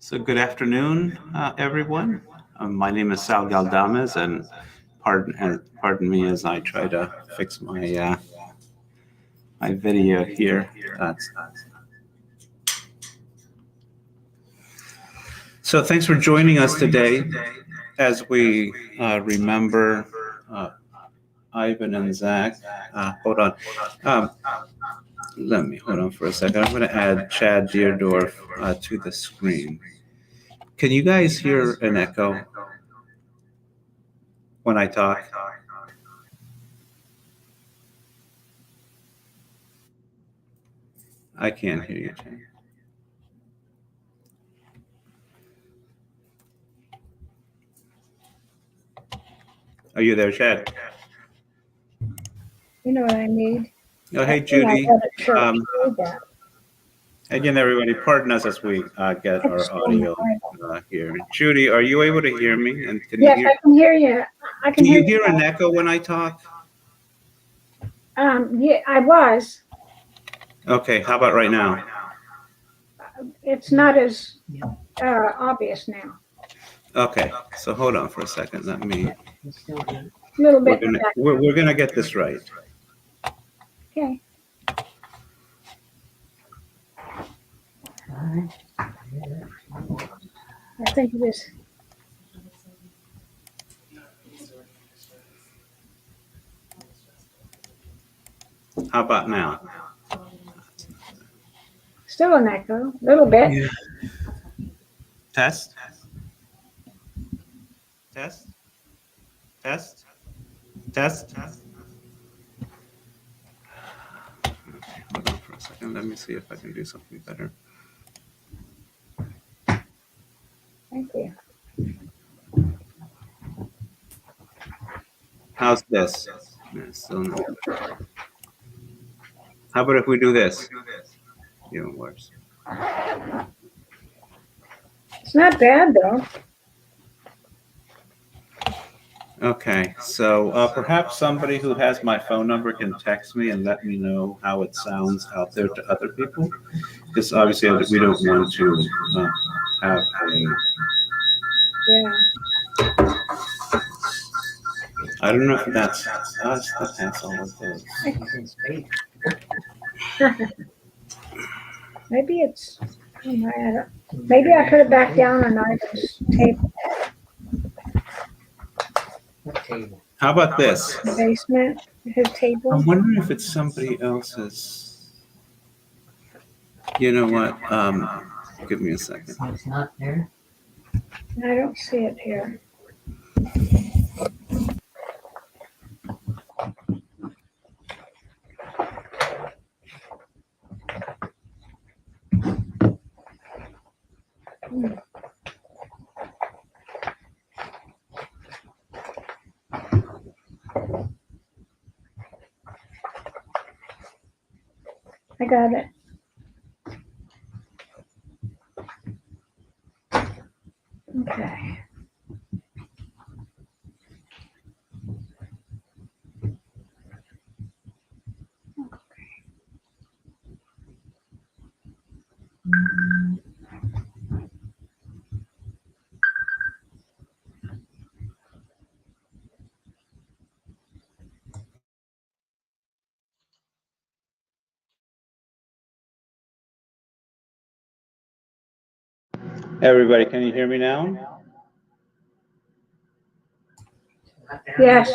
So good afternoon, everyone. My name is Sal Galdames, and pardon me as I try to fix my my video here. So thanks for joining us today as we remember Ivan and Zach. Hold on. Let me hold on for a second. I'm going to add Chad Deardorff to the screen. Can you guys hear an echo when I talk? I can't hear you, Chad. Are you there, Chad? You know what I need? Oh, hey, Judy. Again, everybody, pardon us as we get our audio here. Judy, are you able to hear me? And can Yes, you hear? I can hear you. I can Do you hear hear an echo when I talk? Yeah, I was. Okay, how about right now? It's not as obvious now. Okay, so hold on for a second. Let me. A little bit. We're gonna get this right. Okay. I think it is. How about now? Still an echo, a little bit. Yeah. Test. Test. Test. Test. Okay, hold on for a second. Let me see if I can do something better. Thank you. How's this? Yeah, still not better. How about if we do this? Even worse. It's not bad though. Okay, so perhaps somebody who has my phone number can text me and let me know how it sounds out there to other people. Because obviously we don't want to have a... Yeah. I don't know if that's us, but that's all it is. Maybe it's. Maybe I put it back down on Ivan's table. How about this? The basement, his table. I'm wondering if it's somebody else's. You know what? Give me a second. It's not there. I don't see it here. I got it. Okay. Everybody, can you hear me now? Yes.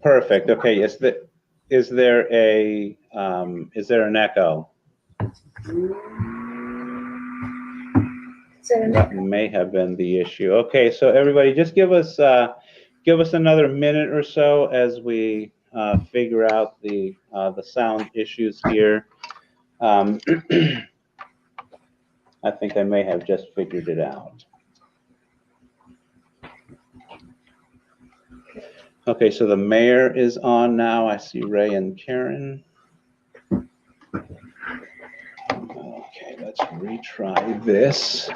Perfect. Okay. Is there an echo? That may have been the issue. Okay, so everybody, just give us another minute or so as we figure out the sound issues here. I think I may have just figured it out. Okay, so the mayor is on now. I see Ray and Karen. Okay, let's retry this.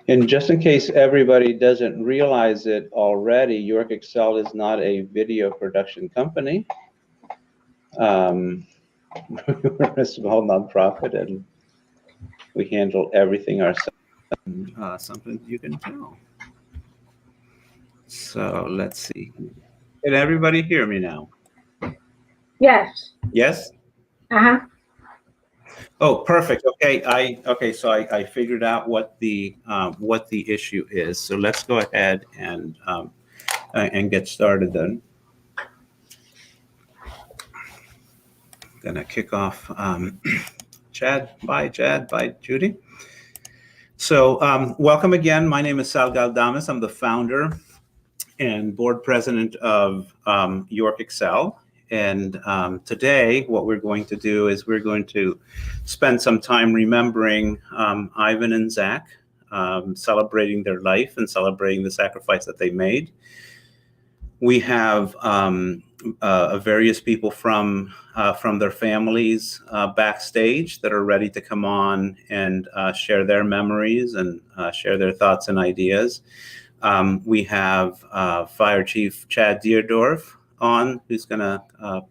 And just in case everybody doesn't realize it already, York Excel is not a video production company. We're a small nonprofit, and we handle everything ourselves. Something you can tell. So let's see. Can everybody hear me now? Yes. Yes? Uh-huh. Oh, perfect. Okay. So I figured out what the issue is. So let's go ahead and get started then. Gonna kick off. Chad. Bye, Judy. So welcome again. My name is Sal Galdames. I'm the founder and board president of York Excel. And today, what we're going to do is we're going to spend some time remembering Ivan and Zach, celebrating their life and celebrating the sacrifice that they made. We have various people from their families backstage that are ready to come on and share their memories and share their thoughts and ideas. We have Fire Chief Chad Deardorff on, who's going to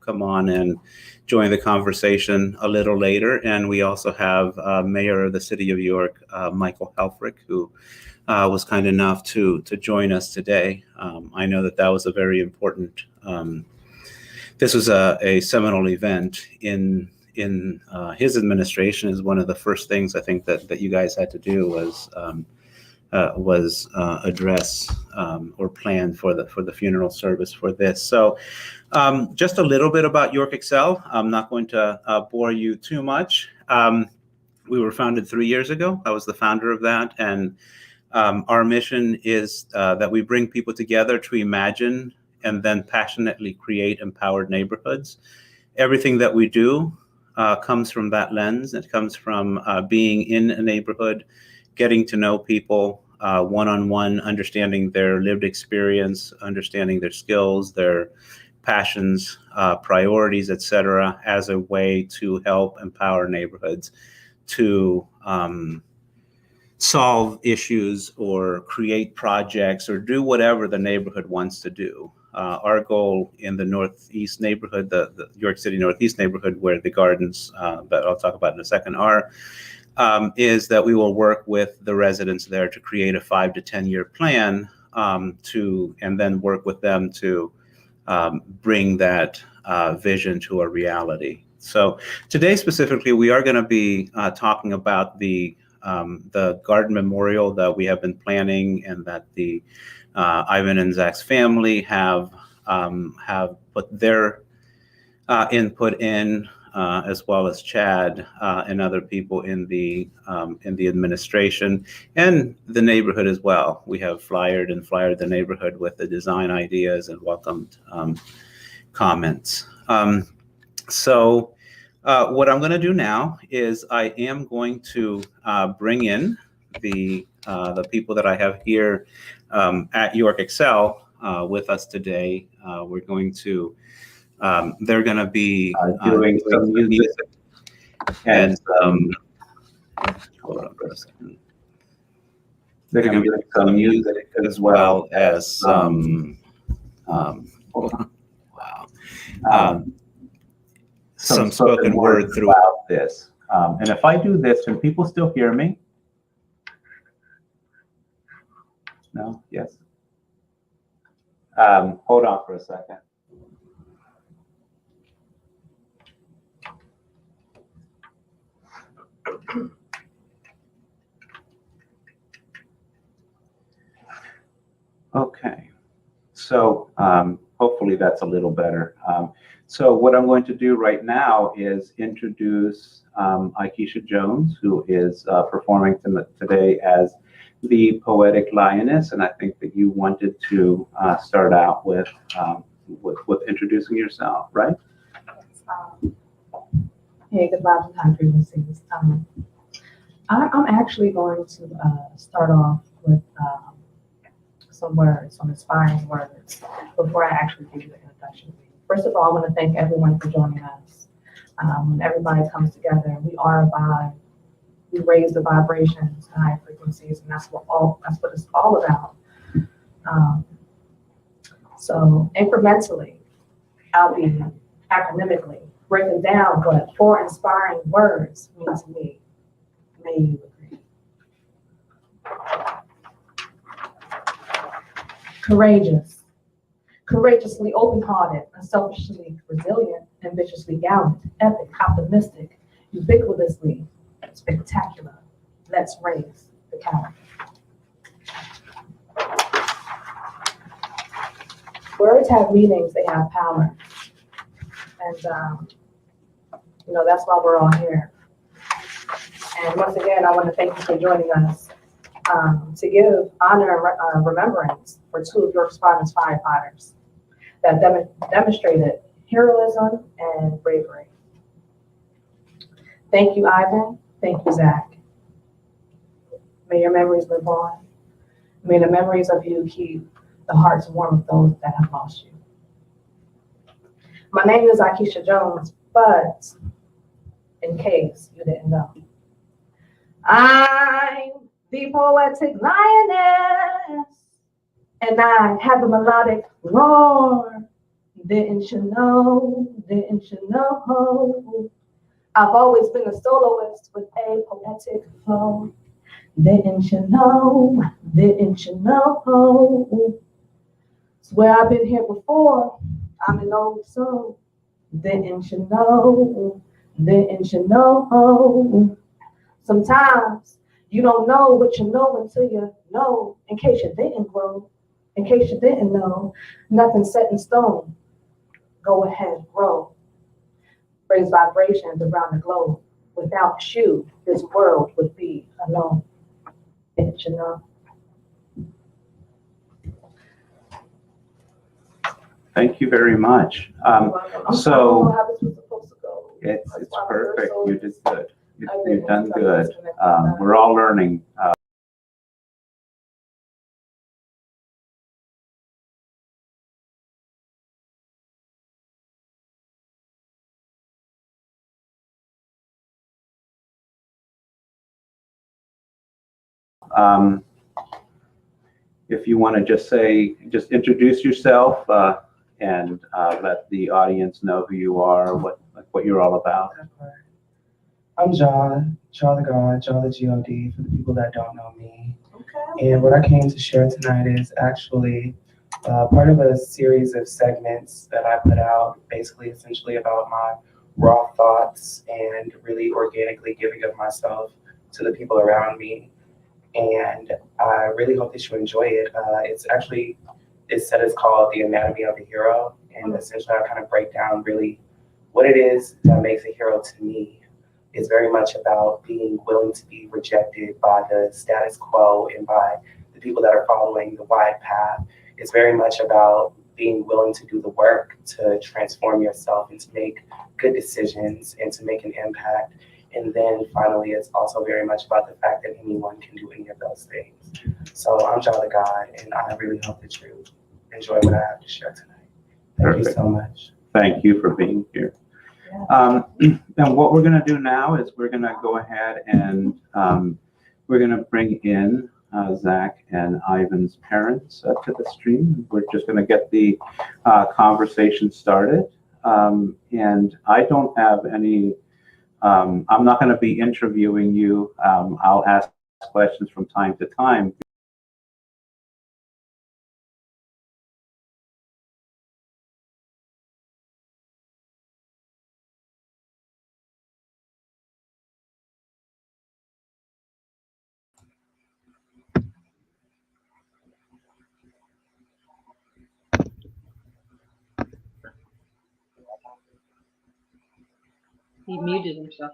come on and join the conversation a little later. And we also have Mayor of the City of York, Michael Helfrich, who was kind enough to join us today. I know that was a very important, this was a seminal event in his administration. Is one of the first things I think that you guys had to do was address or plan for the funeral service for this. So just a little bit about York Excel. I'm not going to bore you too much. We were founded 3 years ago. I was the founder of that. And our mission is that we bring people together to imagine and then passionately create empowered neighborhoods. Everything that we do comes from that lens. It comes from being in a neighborhood, getting to know people one-on-one, understanding their lived experience, understanding their skills, their passions, priorities, etc., as a way to help empower neighborhoods to solve issues or create projects or do whatever the neighborhood wants to do. Our goal in the Northeast neighborhood, the York City Northeast neighborhood, where the gardens that I'll talk about in a second are, is that we will work with the residents there to create a 5 to 10 year plan and then work with them to bring that vision to a reality. So today specifically, we are going to be talking about the garden memorial that we have been planning and that the Ivan and Zach's family have put their input in, as well as Chad and other people in the administration and the neighborhood as well. We have flyered the neighborhood with the design ideas and welcomed comments. So what I'm going to do now is I am going to bring in the people that I have here at York Excel with us today. We're going to they're going to be doing some music and hold on for a second. They're going to be doing some music as well as some hold on. Wow. Some spoken word throughout this. And if I do this, can people still hear me? No? Yes? Hold on for a second. Okay. So hopefully that's a little better. So what I'm going to do right now is introduce Ikysha Jones, who is performing today as the Poetic Lioness, and I think that you wanted to start out with introducing yourself, right? Hey, goodbye to country listeners. I'm actually going to start off with some words, some inspiring words, before I actually give you the introduction. First of all, I want to thank everyone for joining us. When everybody comes together, we are a vibe. We raise the vibrations and high frequencies, and that's what it's all about. So incrementally, I'll be academically breaking down what 4 inspiring words mean to me. May you agree. Courageous. Courageously open-hearted, unselfishly resilient, ambitiously gallant, epic, optimistic, ubiquitously spectacular. Let's raise the character. Words have meanings, they have power. And, that's why we're all here. And once again, I want to thank you for joining us to give honor and remembrance for 2 of York's finest firefighters that demonstrated heroism and bravery. Thank you, Ivan. Thank you, Zach. May your memories live on. May the memories of you keep the hearts warm of those that have lost you. My name is Ikysha Jones, but in case you didn't know, I'm the Poetic Lioness, and I have a melodic roar. Didn't you know? Didn't you know? I've always been a soloist with a poetic flow. Didn't you know? Didn't you know? Swear I've been here before. I'm an old soul. Didn't you know? Didn't you know? Sometimes you don't know what you know until you know. In case you didn't grow, in case you didn't know, nothing's set in stone. Go ahead, grow. Raise vibrations around the globe. Without you, this world would be alone. Didn't you know? Thank you very much. So how this was supposed to go. it's perfect. You did good. You've done good. We're all learning. If you want to just introduce yourself and let the audience know who you are, what you're all about. I'm Jah ThaGod, Jah ThaGod, for the people that don't know me. Okay. And what I came to share tonight is actually part of a series of segments that I put out, basically essentially about my raw thoughts and really organically giving of myself to the people around me. And I really hope that you enjoy it. It's called The Anatomy of a Hero. And essentially I kind of break down really what it is that makes a hero to me. Is very much about being willing to be rejected by the status quo and by the people that are following the wide path. It's very much about being willing to do the work to transform yourself and to make good decisions and to make an impact. And then finally, it's also very much about the fact that anyone can do any of those things. So I'm Jah ThaGod, and I really hope that you enjoy what I have to share tonight. Thank you so much. Thank you for being here. And what we're going to do now is we're going to go ahead and we're going to bring in Zach and Ivan's parents to the stream. We're just going to get the conversation started. And I don't have any, I'm not going to be interviewing you. I'll ask questions from time to time. He muted himself.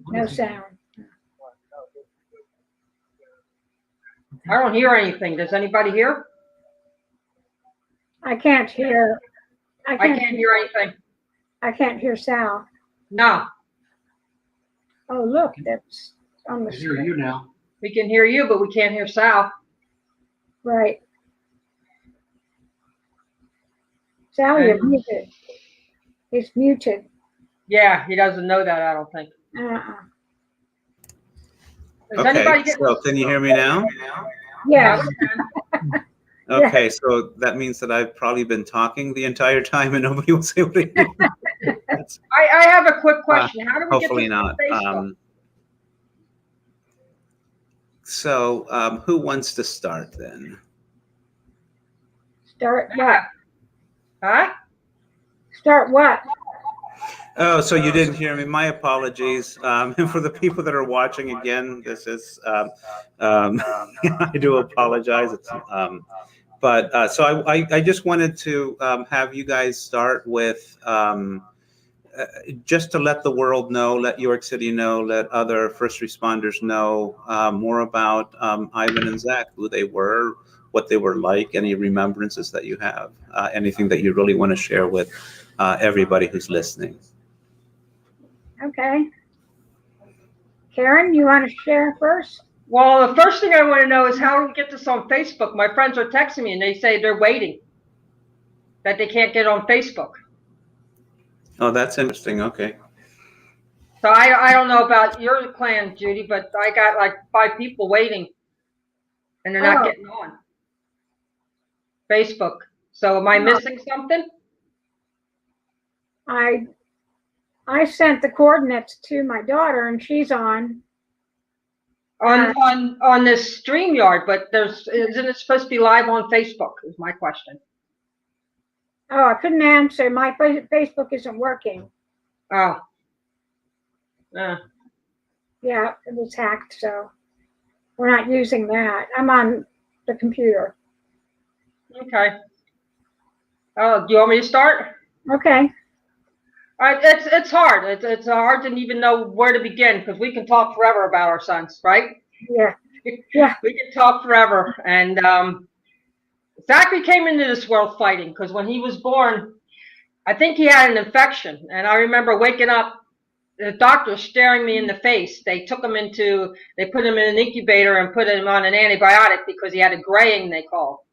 No sound. I don't hear anything. Does anybody hear? I can't hear. I can't hear anything. I can't hear Sal. No. Oh, look, that's on the I hear you now. We can hear you, but we can't hear Sal. right. Sal, you're muted. He's muted. Yeah, he doesn't know that, I don't think. Uh-uh. Is Okay, anybody getting? so can you hear me now? Yes, Okay, so that means that I've probably been talking the entire time and nobody was able to hear me. That's I have a quick question. How do we get hopefully this on not. Facebook? Who wants to start then? start what? Huh? Start what? Oh, so you didn't hear me. My apologies. And for the people that are watching again, this is, I do apologize. It's, so I just wanted to have you guys start with just to let the world know, let York City know, let other first responders know more about Ivan and Zach, who they were, what they were like, any remembrances that you have, anything that you really want to share with everybody who's listening. Okay. Karen, you want to share first? Well, the first thing I want to know is how do we get this on Facebook? My friends are texting me and they say they're waiting, that they can't get on Facebook. Oh, that's interesting. Okay. So I don't know about your clan, Judy, but I got like 5 people waiting and they're not Oh. getting on Facebook. So am I missing something? I sent the coordinates to my daughter and she's on. On this StreamYard, but isn't it supposed to be live on Facebook is my question. Oh, I couldn't answer. My Facebook isn't working. Oh. Yeah, it was hacked, so we're not using that. I'm on the computer. Okay. Oh, do you want me to start? Okay. It's hard. It's hard to even know where to begin because we can talk forever about our sons, right? Yeah. Yeah. We can talk forever. And Zachary came into this world fighting because when he was born, I think he had an infection. And I remember waking up, the doctor staring me in the face. They put him in an incubator and put him on an antibiotic because he had a graying, they call.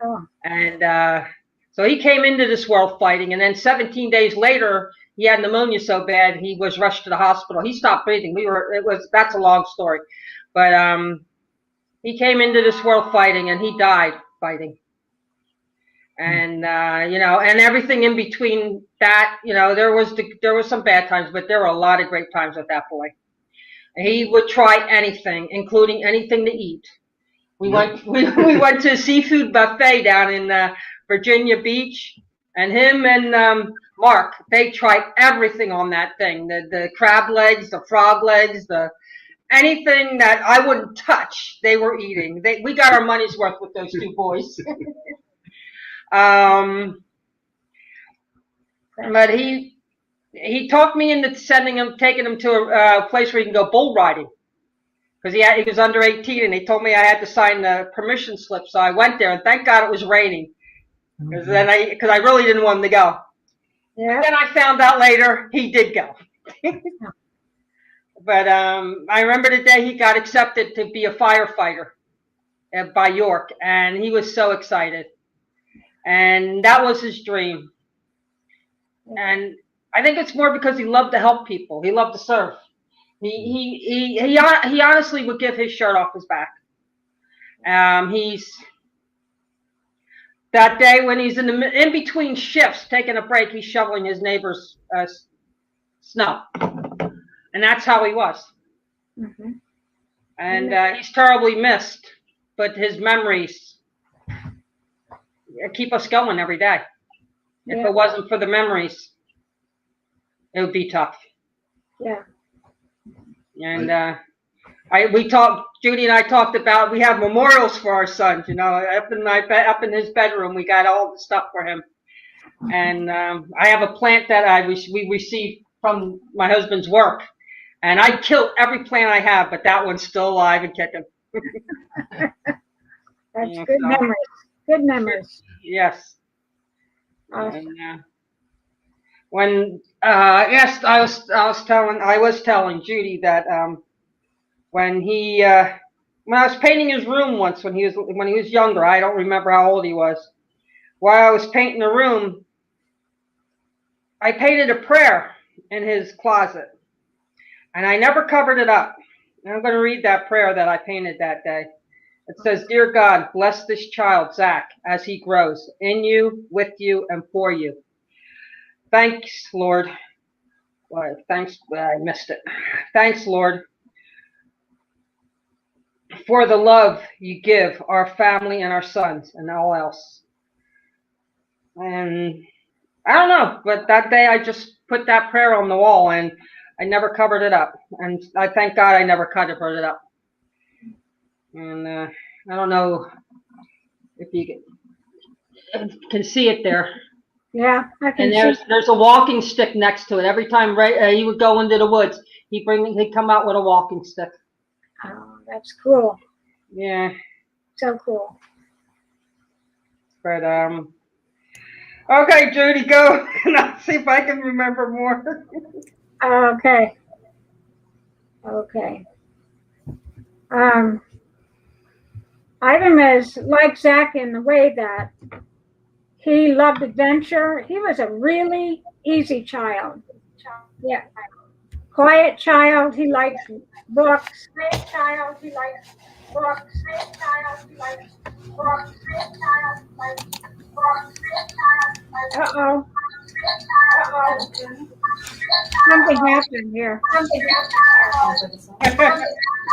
Oh. And so he came into this world fighting. And then 17 days later, he had pneumonia so bad he was rushed to the hospital. He stopped breathing. That's a long story, but he came into this world fighting and he died fighting. And and everything in between that, there was some bad times, but there were a lot of great times with that boy. And he would try anything, including anything to eat. We went to a seafood buffet down in Virginia Beach, and him and Mark, they tried everything on that thing. The crab legs, the frog legs, anything that I wouldn't touch, they were eating. We got our money's worth with those 2 boys. But he talked me into taking him to a place where he can go bull riding. Because he was under 18 and they told me I had to sign the permission slip. So I went there and thank God it was raining. Because I really didn't want him to go. Yeah. Then I found out later he did go. But I remember the day he got accepted to be a firefighter by York, and he was so excited. And that was his dream. And I think it's more because he loved to help people. He loved to serve. He honestly would give his shirt off his back. That day when he's in between shifts, taking a break, he's shoveling his neighbor's snow, and that's how he was. Mm-hmm. And he's terribly missed, but his memories keep us going every day. If it wasn't for the memories, it would be tough. Yeah. And Judy and I talked about, we have memorials for our sons, up in his bedroom, we got all the stuff for him. And I have a plant that we received from my husband's work, and I'd kill every plant I have, but that one's still alive and kicking. That's good memories. Good memories. Yes. Awesome. And, I was telling Judy that when I was painting his room once when he was younger, I don't remember how old he was. While I was painting the room, I painted a prayer in his closet, and I never covered it up. And I'm going to read that prayer that I painted that day. It says, Dear God, bless this child, Zach, as he grows in you, with you, and for you. Thanks, Lord. Well, thanks, I missed it. Thanks, Lord, for the love you give our family and our sons and all else. And I don't know, but that day I just put that prayer on the wall and I never covered it up. And I thank God I never covered it up. And I don't know if you can see it there. Yeah, I can And see. there's a walking stick next to it. Every time he would go into the woods, he'd come out with a walking stick. Oh, that's cool. Yeah, So cool. but okay, Judy, go and I'll see if I can remember more. Okay. Okay. Ivan was like Zach in the way that he loved adventure. He was a really easy child. Yeah. Quiet child. He likes books. Quiet child. He likes books. Quiet child. He likes books. Quiet child. He likes books. Uh-oh. Uh-oh. Something happened here.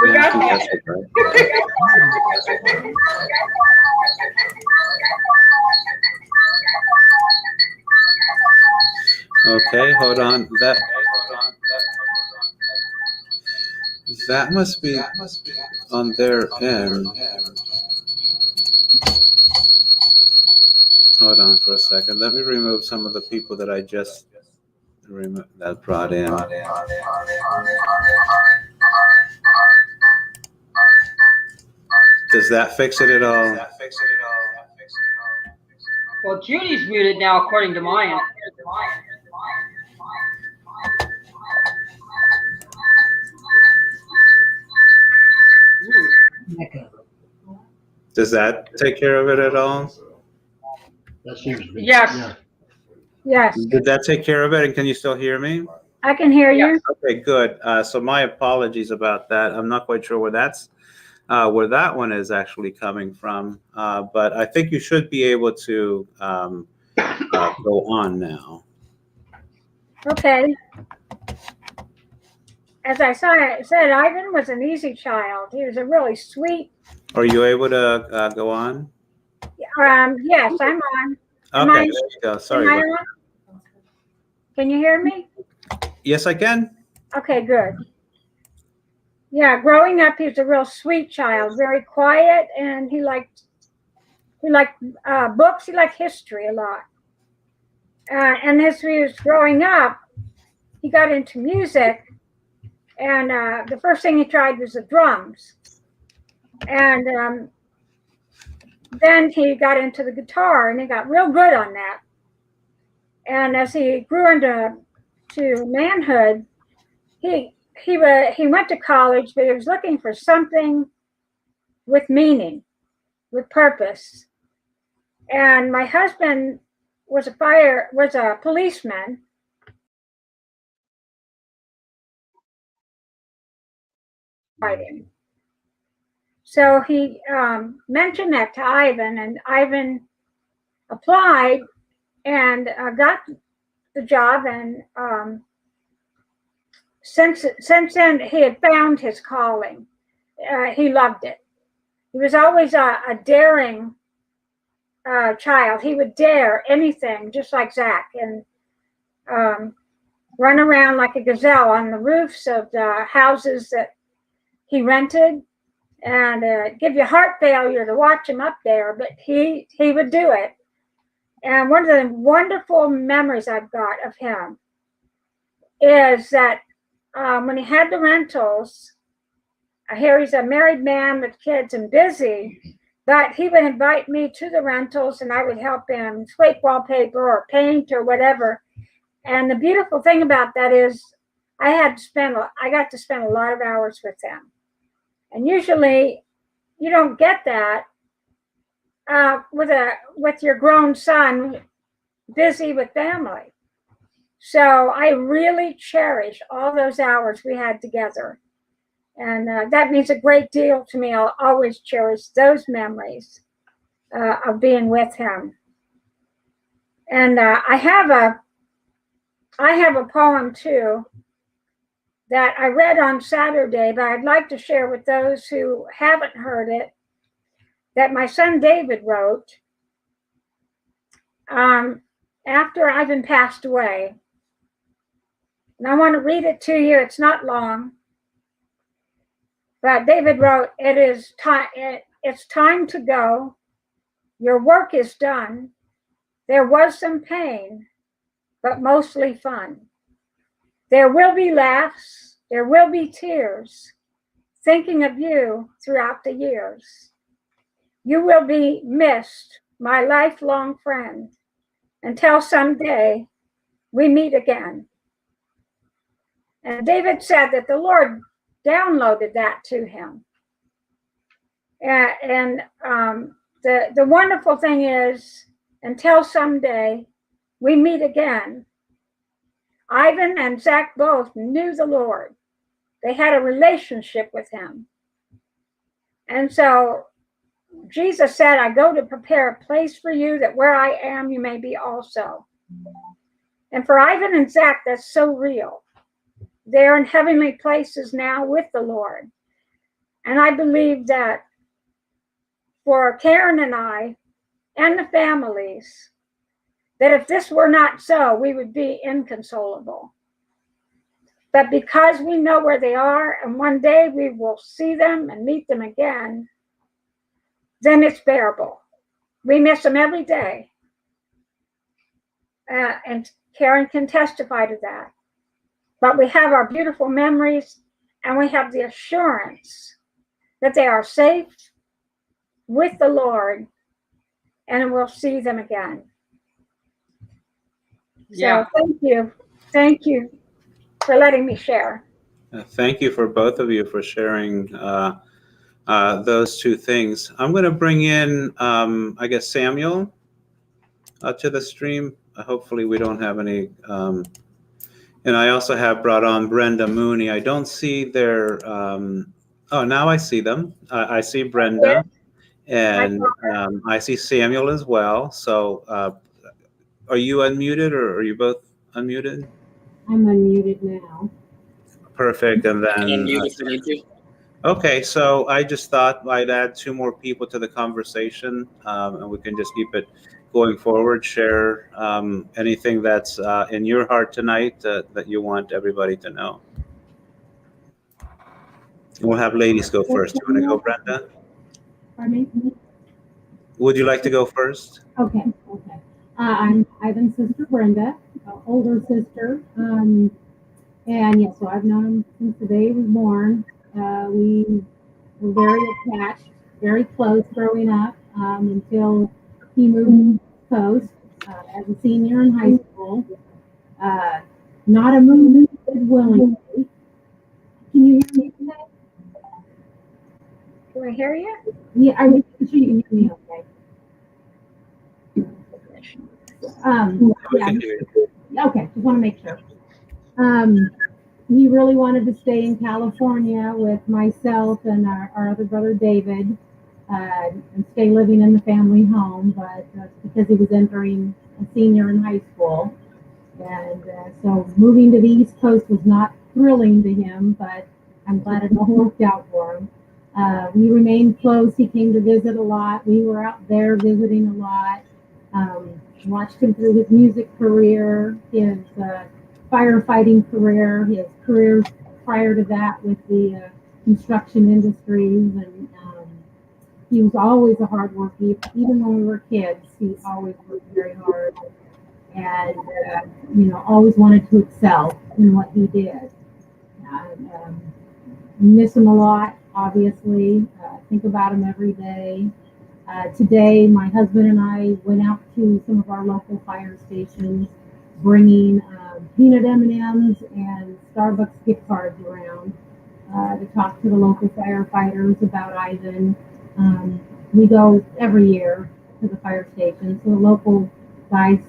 We got I think that. that's it, right? Okay, hold on. That must be on their end. Hold on for a second. Let me remove some of the people that I just that brought in. Does that fix it at all? Well, Judy's muted now, according to mine. Does that take care of it at all? That seems to be. Yes. Yeah. Yes, Did that take care of it? And can you still hear me? I can hear you. Yes. Okay, good. So my apologies about that. I'm not quite sure where that one is actually coming from, but I think you should be able to go on now. Okay. As I said, Ivan was an easy child. He was a really sweet. Are you able to go on? Yes, I'm on. Am Okay, I- there you go. Sorry. Am I about- on? Can you hear me? Yes, I can. Okay, good. Yeah, growing up, he was a real sweet child, very quiet, and he liked books. He liked history a lot. And as he was growing up, he got into music, and the first thing he tried was the drums. And then he got into the guitar, and he got real good on that. And as he grew into manhood, he went to college, but he was looking for something with meaning, with purpose. And my husband was a policeman. Fighting. So he mentioned that to Ivan, and Ivan applied and got the job. And since then, he had found his calling. He loved it. He was always a daring child. He would dare anything, just like Zach, and run around like a gazelle on the roofs of the houses that he rented, and give you heart failure to watch him up there, but he would do it. And one of the wonderful memories I've got of him is that when he had the rentals, here he's a married man with kids and busy, but he would invite me to the rentals and I would help him scrape wallpaper or paint or whatever. And the beautiful thing about that is I got to spend a lot of hours with him. And usually you don't get that with your grown son busy with family. So I really cherish all those hours we had together. And that means a great deal to me. I'll always cherish those memories of being with him. And I have a poem too that I read on Saturday, but I'd like to share with those who haven't heard it, that my son David wrote after Ivan passed away. And I want to read it to you. It's not long. But David wrote, it's time to go. Your work is done. There was some pain, but mostly fun. There will be laughs. There will be tears. Thinking of you throughout the years. You will be missed, my lifelong friend, until someday we meet again. And David said that the Lord downloaded that to him. And the wonderful thing is, until someday we meet again. Ivan and Zach both knew the Lord. They had a relationship with him. And so Jesus said, I go to prepare a place for you, that where I am, you may be also. And for Ivan and Zach, that's so real. They're in heavenly places now with the Lord. And I believe that for Karen and I and the families, that if this were not so, we would be inconsolable. But because we know where they are, and one day we will see them and meet them again, then it's bearable. We miss them every day. And Karen can testify to that. But we have our beautiful memories, and we have the assurance that they are safe with the Lord, and we'll see them again. Yeah. So thank you. Thank you for letting me share. Thank you for both of you for sharing those two things. I'm going to bring in, I guess, Samuel to the stream. Hopefully we don't have any. And I also have brought on Brenda Mooney. I don't see their, oh, now I see them. I see Brenda, and I see Samuel as well. So are you unmuted, or are you both unmuted? I'm unmuted now. Perfect. And then Unmuted, thank you. okay, so I just thought I'd add two more people to the conversation, and we can just keep it going forward. Share anything that's in your heart tonight that you want everybody to know. We'll have ladies go first. You want to go, Brenda? Pardon me? Would you like to go first? Okay. I'm Ivan's sister, Brenda, older sister. And yeah, so I've known him since the day he was born. We were very attached, very close growing up until he moved to the coast as a senior in high school. Not a move willingly. Can you hear me today? Can I hear you? Yeah, I'm sure you can hear me okay. Yeah. Okay, just want to make sure. He really wanted to stay in California with myself and our other brother David, and stay living in the family home, but because he was entering a senior in high school. And so moving to the East Coast was not thrilling to him, but I'm glad it all worked out for him. We remained close. He came to visit a lot. We were out there visiting a lot. Watched him through his music career, his firefighting career, his careers prior to that with the construction industries, and he was always a hard worker. Even when we were kids, he always worked very hard, and always wanted to excel in what he did. Miss him a lot, obviously. Think about him every day. Today, my husband and I went out to some of our local fire stations, bringing peanut M&Ms and Starbucks gift cards around to talk to the local firefighters about Ivan. We go every year to the fire station, so the local guys,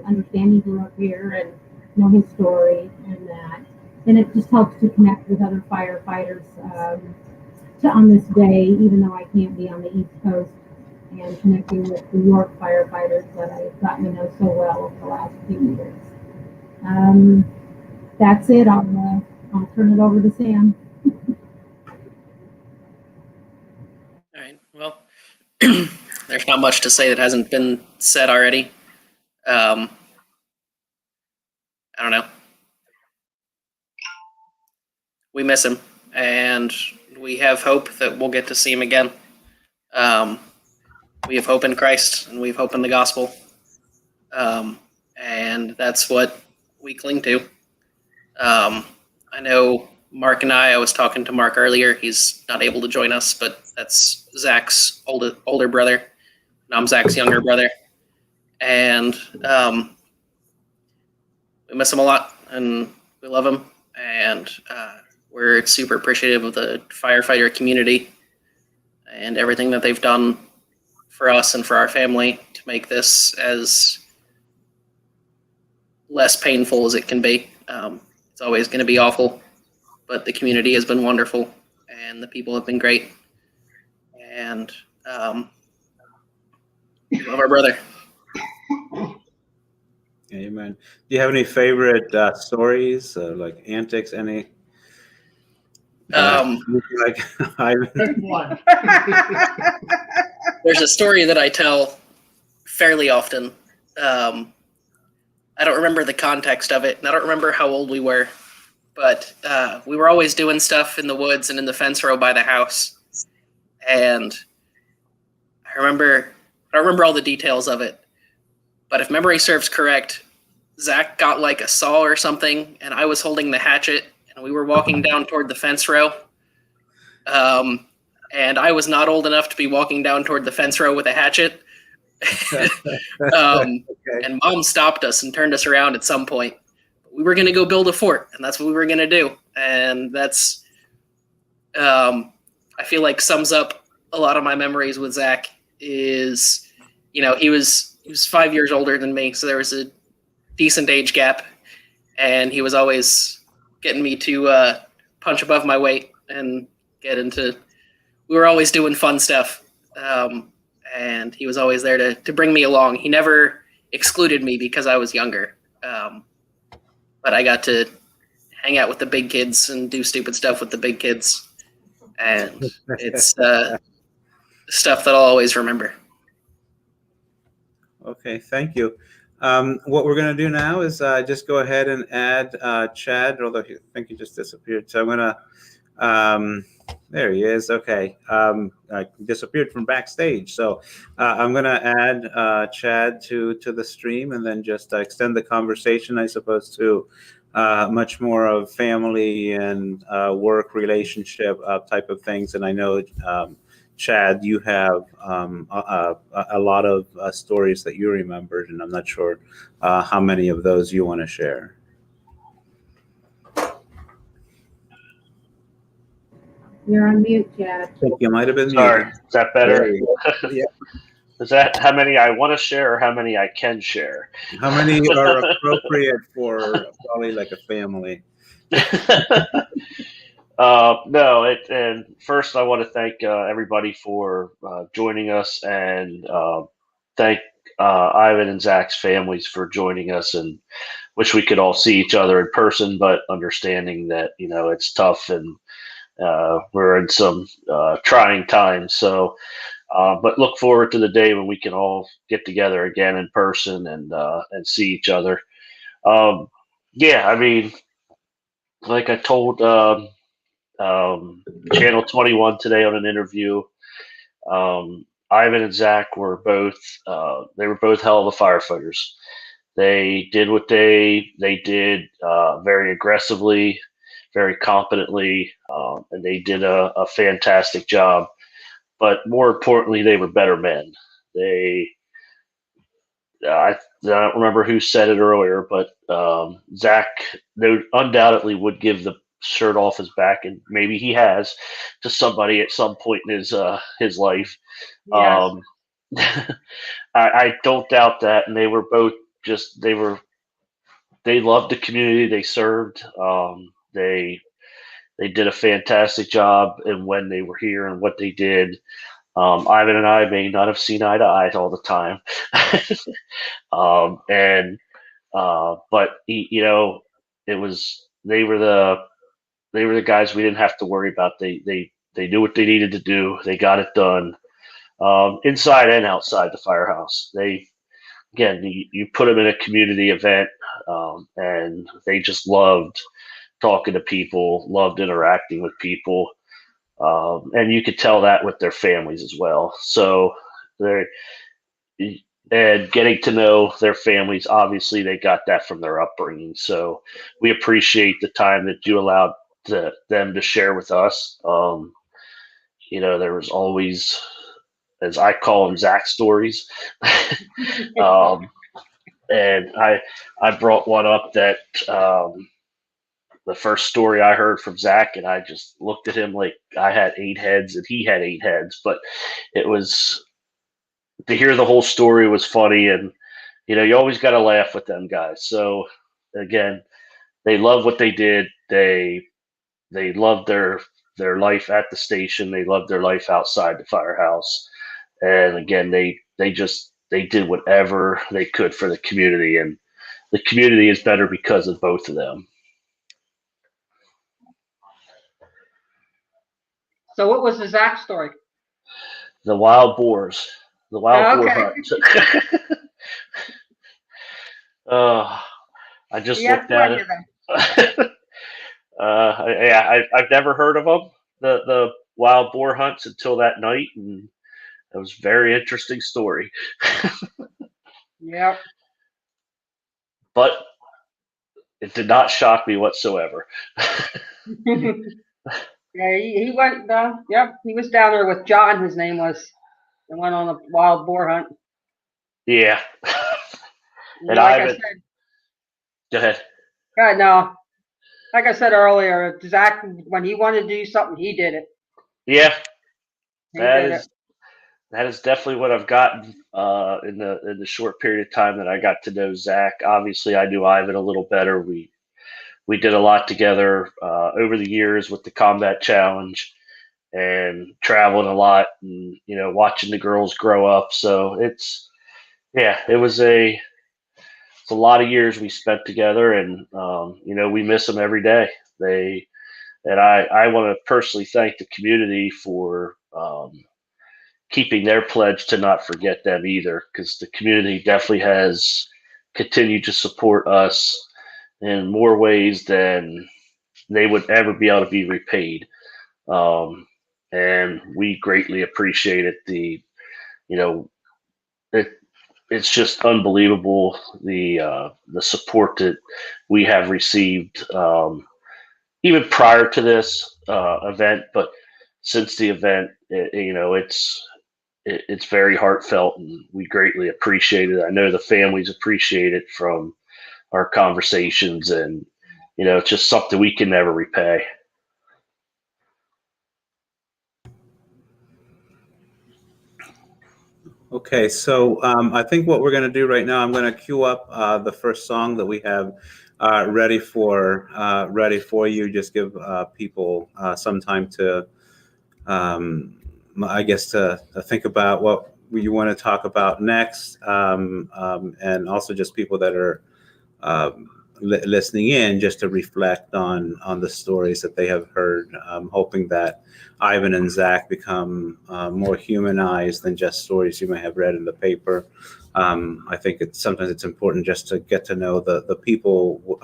understand he grew up here and know his story and that. and it just helps to connect with other firefighters on this day, even though I can't be on the East Coast, and connecting with the York firefighters that I've gotten to know so well over the last few years. That's it. I'll turn it over to Sam. All right. Well, there's not much to say that hasn't been said already. I don't know. We miss him, and we have hope that we'll get to see him again. We have hope in Christ, and we have hope in the gospel. And that's what we cling to. I know Mark and I was talking to Mark earlier. He's not able to join us, but that's Zach's older brother, and I'm Zach's younger brother. And we miss him a lot, and we love him, and we're super appreciative of the firefighter community and everything that they've done for us and for our family to make this as less painful as it can be. It's always going to be awful, but the community has been wonderful, and the people have been great, and we love our brother. Amen. Do you have any favorite stories, like antics? Any? Like Pick one. There's a story that I tell fairly often. I don't remember the context of it, and I don't remember how old we were, but we were always doing stuff in the woods and in the fence row by the house. And I don't remember all the details of it, but if memory serves correct, Zach got like a saw or something, and I was holding the hatchet, and we were walking down toward the fence row. And I was not old enough to be walking down toward the fence row with a hatchet. Okay. And Mom stopped us and turned us around at some point. We were going to go build a fort, and that's what we were going to do. And that's, I feel like sums up a lot of my memories with Zach is, he was 5 years older than me, so there was a decent age gap, and he was always getting me to punch above my weight and we were always doing fun stuff. And he was always there to bring me along. He never excluded me because I was younger. But I got to hang out with the big kids and do stupid stuff with the big kids. And it's stuff that I'll always remember. Okay, thank you. What we're going to do now is just go ahead and add Chad, although I think he just disappeared. So I'm going to, there he is. Okay. Disappeared from backstage. So I'm going to add Chad to the stream and then just extend the conversation, I suppose, to much more of family and work relationship type of things. And I know, Chad, you have a lot of stories that you remembered, and I'm not sure how many of those you want to share. You're on mute, Chad. I think you might have been Sorry, muted. is that better? Yeah. Is that how many I want to share or how many I can share? How many are appropriate for probably like a family? No, and first I want to thank everybody for joining us, and thank Ivan and Zach's families for joining us, and wish we could all see each other in person, but understanding that it's tough and we're in some trying times. So, but look forward to the day when we can all get together again in person and see each other. Yeah, I mean, like I told Channel 21 today on an interview, Ivan and Zach were both they were both hell of a firefighters. They did what they did very aggressively, very competently, and they did a fantastic job. But more importantly, they were better men. I don't remember who said it earlier, but Zach undoubtedly would give the shirt off his back, and maybe he has, to somebody at some point in his life. Yes. I don't doubt that, and they were both they loved the community they served. They did a fantastic job in when they were here and what they did. Ivan and I may not have seen eye to eye all the time, but you know, it was they were the guys we didn't have to worry about. They knew what they needed to do. They got it done, inside and outside the firehouse. Again, you put them in a community event, and they just loved talking to people, loved interacting with people, and you could tell that with their families as well. So they're and getting to know their families. Obviously, they got that from their upbringing. So we appreciate the time that you allowed them to share with us. You know, there was always, as I call them, Zach stories. And I brought one up that the first story I heard from Zach, and I just looked at him like I had 8 heads and he had 8 heads. But it was, to hear the whole story was funny, and you know, you always got to laugh with them guys. So again, they love what they did. They loved their life at the station. They loved their life outside the firehouse. And again, they did whatever they could for the community, and the community is better because of both of them. So what was the Zach story? The wild boars. The wild boar Okay. hunt. I just Yeah, looked at it. Yeah, I've never heard of them, the wild boar hunts, until that night, and it was a very interesting story. Yeah. But it did not shock me whatsoever. Yeah, he went. Yep, he was down there with John. His name was, and went on a wild boar hunt. Yeah. And like I said, go ahead. God, no. Like I said earlier, Zach, when he wanted to do something, he did it. Yeah, He did it. that is definitely what I've gotten in the short period of time that I got to know Zach. Obviously, I knew Ivan a little better. We did a lot together over the years with the combat challenge, and traveling a lot, and you know, watching the girls grow up. So it was a lot of years we spent together, and you know, we miss them every day. I want to personally thank the community for keeping their pledge to not forget them either, because the community definitely has continued to support us in more ways than they would ever be able to be repaid. And we greatly appreciate it. You know, it's just unbelievable, the support that we have received, even prior to this event, but since the event, you know, it's very heartfelt, and we greatly appreciate it. I know the families appreciate it from our conversations, and you know, it's just something we can never repay. Okay, so I think what we're going to do right now, I'm going to queue up the first song that we have ready for you. Just give people some time to, I guess, to think about what you want to talk about next, and also just people that are listening in, just to reflect on the stories that they have heard, hoping that Ivan and Zach become more humanized than just stories you may have read in the paper. I think sometimes it's important just to get to know the people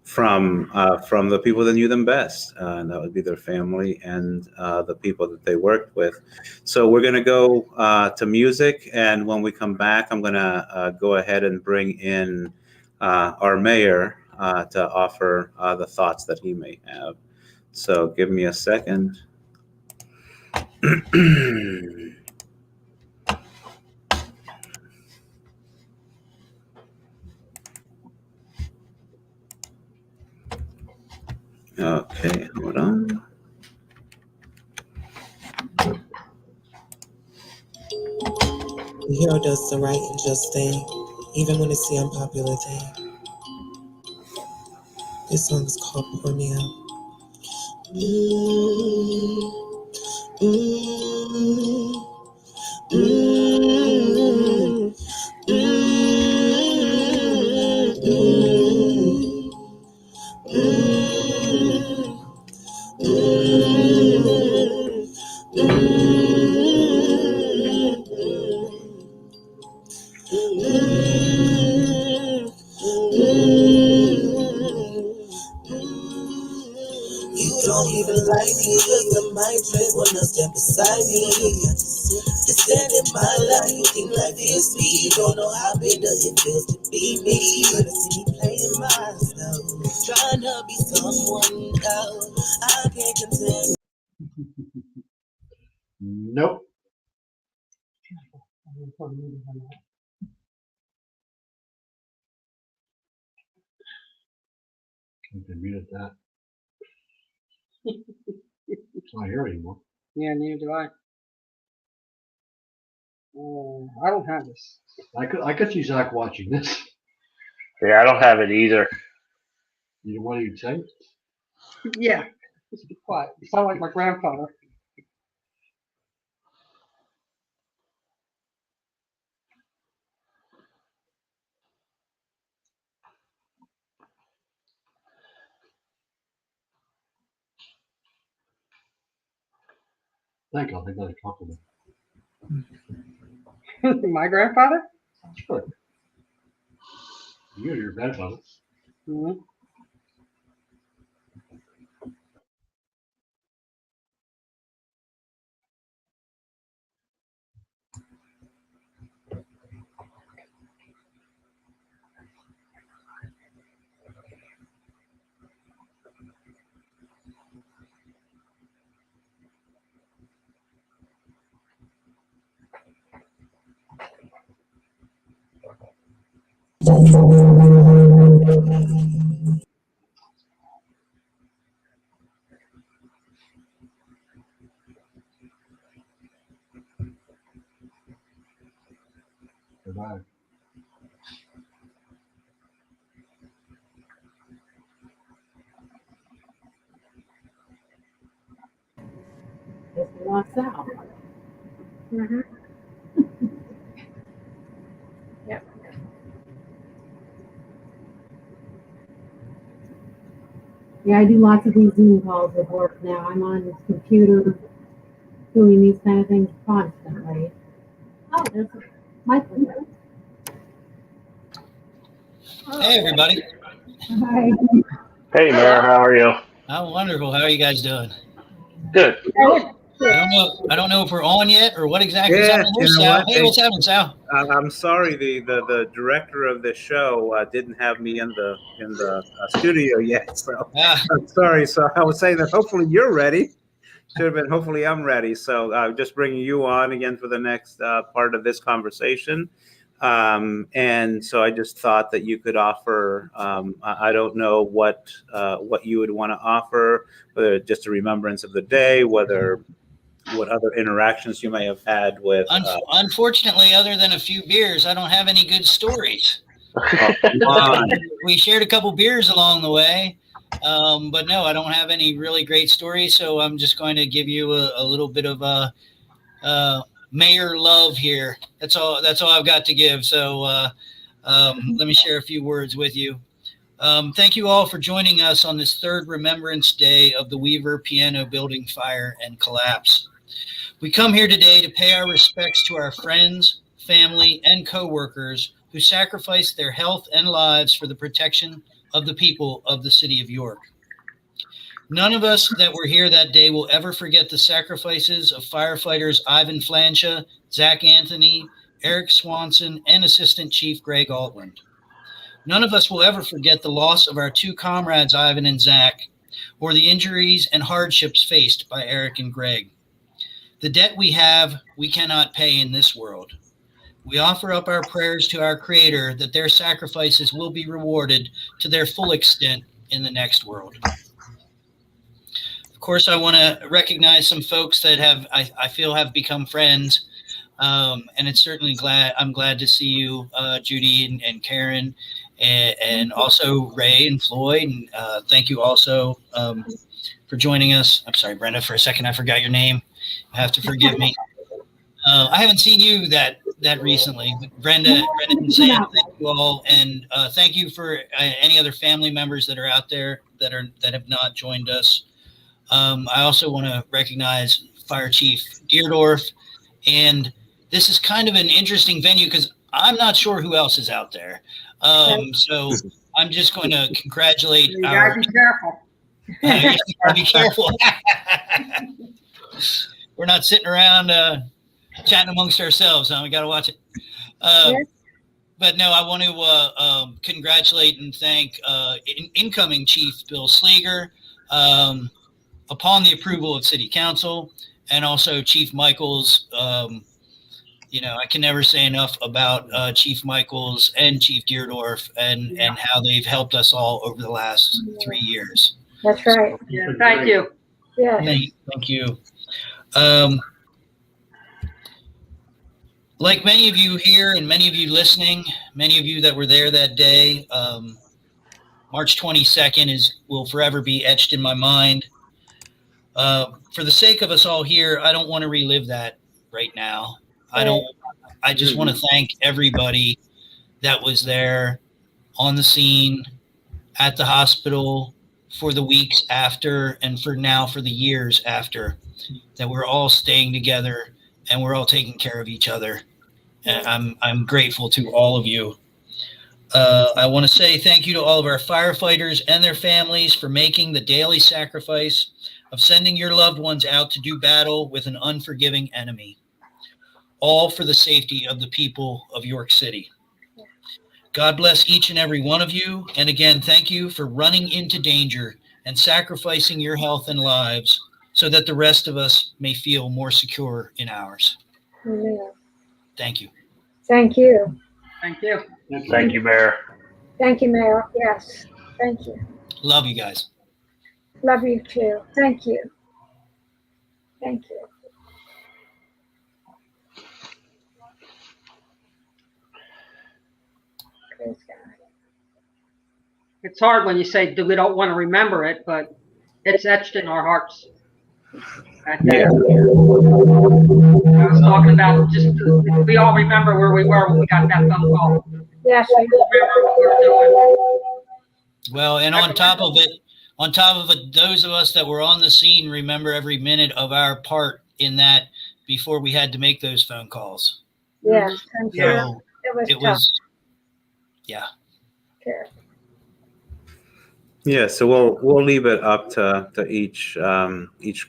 from the people that knew them best, and that would be their family and the people that they worked with. So we're going to go to music, and when we come back, I'm going to go ahead and bring in our mayor to offer the thoughts that he may have. So give me a second. Okay, hold on. The hero does the right and just thing, even when it's the unpopular thing. This song is called Pour Me Out. Mm, mm, mm, You don't even like me, cause I might drink when I step beside me. Just stand in my life, you think life is sweet. You don't know how bitter it feels to be me. You see me playing myself, trying to be someone else. I can't contain. Nope. Okay, muted that. It's not here anymore. Yeah, neither do I. I don't have this. I could see Zach watching this. Yeah, I don't have it either. You know what you'd say? Yeah. Just be quiet. You sound like my grandfather. Thank you. I think that's a compliment. My grandfather? Sure. You're grandfather. Mm-hmm. Goodbye. Guess we lost Sal. Mm-hmm. Yep. Yeah, I do lots of these Zoom calls with work now. I'm on this computer doing these kind of things constantly. Oh, there's Michael. Hey, everybody. Hi. Hey, Mayor, how are you? I'm wonderful. How are you guys doing? Good. I don't know if we're on yet or what exactly is Yeah, happening. There's you know Sal. what? Hey, what's happening, Sal? I'm sorry, the director of the show didn't have me in the studio yet, so Ah, I'm sorry. So I was saying that hopefully you're ready. Should have been hopefully I'm ready. So just bringing you on again for the next part of this conversation. And so I just thought that you could offer. I don't know what you would want to offer, whether just a remembrance of the day, whether what other interactions you may have had with. unfortunately, other than a few beers, I don't have any good stories. Come on. We shared a couple beers along the way, but no, I don't have any really great stories. So I'm just going to give you a little bit of mayor love here. That's all I've got to give. So let me share a few words with you. Thank you all for joining us on this third Remembrance Day of the Weaver Piano Building Fire and Collapse. We come here today to pay our respects to our friends, family, and co-workers who sacrificed their health and lives for the protection of the people of the city of York. None of us that were here that day will ever forget the sacrifices of firefighters Ivan Flanscha, Zach Anthony, Eric Swanson, and Assistant Chief Greg Altland. None of us will ever forget the loss of our two comrades, Ivan and Zach, or the injuries and hardships faced by Eric and Greg. The debt we have, we cannot pay in this world. We offer up our prayers to our Creator that their sacrifices will be rewarded to their full extent in the next world. Of course, I want to recognize some folks that I feel have become friends, and it's certainly I'm glad to see you, Judy and Karen, and also Ray and Floyd. And thank you also for joining us. I'm sorry, Brenda, for a second I forgot your name. You have to forgive me. I haven't seen you that recently, but Brenda and Sam, thank you all, and thank you for any other family members that are out there that have not joined us. I also want to recognize Fire Chief Deardorff, and this is kind of an interesting venue because I'm not sure who else is out there. So I'm just going to congratulate You gotta be careful. you gotta be careful. We're not sitting around chatting amongst ourselves. We got to watch it. But no, I want to congratulate and thank incoming Chief Bill Sleeger upon the approval of City Council, and also Chief Michaels. I can never say enough about Chief Michaels and Chief Deardorff and how they've helped us all over the last 3 years. That's right. Yeah, thank you. Yeah. Thank you. Like many of you here and many of you listening, many of you that were there that day, March 22nd will forever be etched in my mind. For the sake of us all here, I don't want to relive that right now. I just want to thank everybody that was there on the scene, at the hospital, for the weeks after, and for the years after, that we're all staying together and we're all taking care of each other. And I'm grateful to all of you. I want to say thank you to all of our firefighters and their families for making the daily sacrifice of sending your loved ones out to do battle with an unforgiving enemy, all for the safety of the people of York City. God bless each and every one of you. And again, thank you for running into danger and sacrificing your health and lives so that the rest of us may feel more secure in ours. Amen. Thank you. Thank you. Thank you. Thank you, Mayor. Thank you, Mayor. Yes. Thank you. Love you guys. Love you too. Thank you. Thank you. Praise God. It's hard when you say we don't want to remember it, but it's etched in our hearts. I was talking about just we all remember where we were when we got that phone call. Yes, We remember what we were doing. Well, and on top of it, those of us that were on the scene remember every minute of our part in that before we had to make those phone calls. yes, I'm sure. So It it was was, yeah. tough. Yeah, so we'll leave it up to each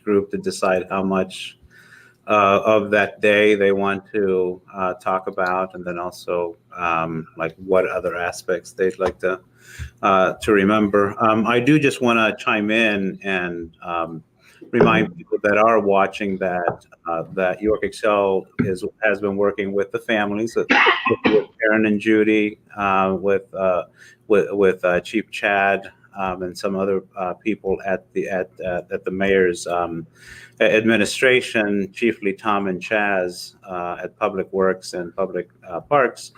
group to decide how much of that day they want to talk about, and then also like what other aspects they'd like to remember. I do just want to chime in and remind people that are watching that York Excel has been working with the families, with Aaron and Judy, with Chief Chad. And some other people at the mayor's administration, chiefly Tom and Chaz at Public Works and Public Parks,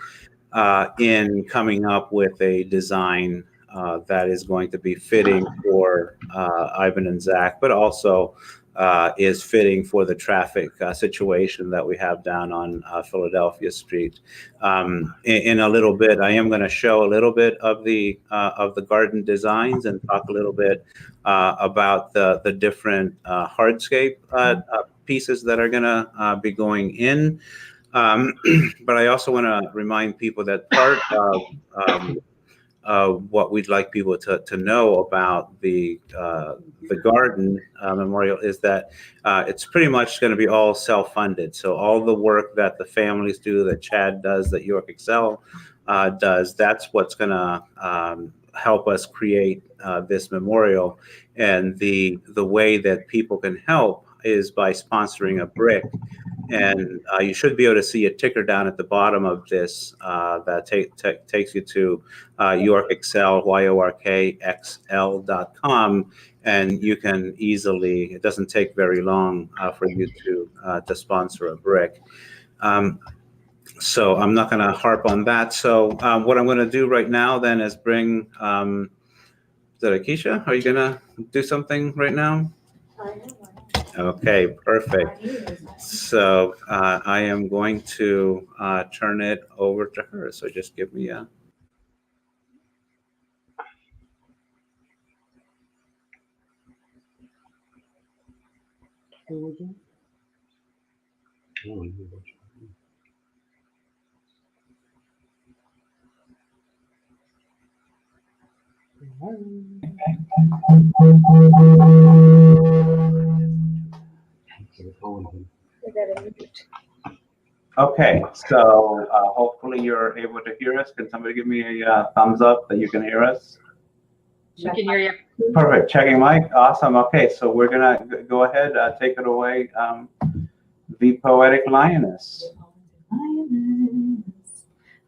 in coming up with a design that is going to be fitting for Ivan and Zach, but also is fitting for the traffic situation that we have down on Philadelphia Street. In a little bit, I am going to show a little bit of the garden designs and talk a little bit about the different hardscape pieces that are going to be going in. But I also want to remind people that part of what we'd like people to know about the garden memorial is that it's pretty much going to be all self-funded. So all the work that the families do, that Chad does, that York Excel does, that's what's going to help us create this memorial. And the way that people can help is by sponsoring a brick. And you should be able to see a ticker down at the bottom of this that takes you to York Excel, YORKXL.com. And you can easily, it doesn't take very long for you to sponsor a brick. So I'm not going to harp on that. So what I'm going to do right now then is bring, is that Ikysha? Are you going to do something right now? Okay, perfect. So I am going to turn it over to her. So just give me a. Who was it? Oh, you watch it. Okay, hold on. We gotta mute. Okay, so hopefully you're able to hear us. Can somebody give me a thumbs up that you can hear us? We can hear you. Perfect. Checking mic. Awesome. Okay, so we're gonna go ahead. Take it away. The Poetic Lioness.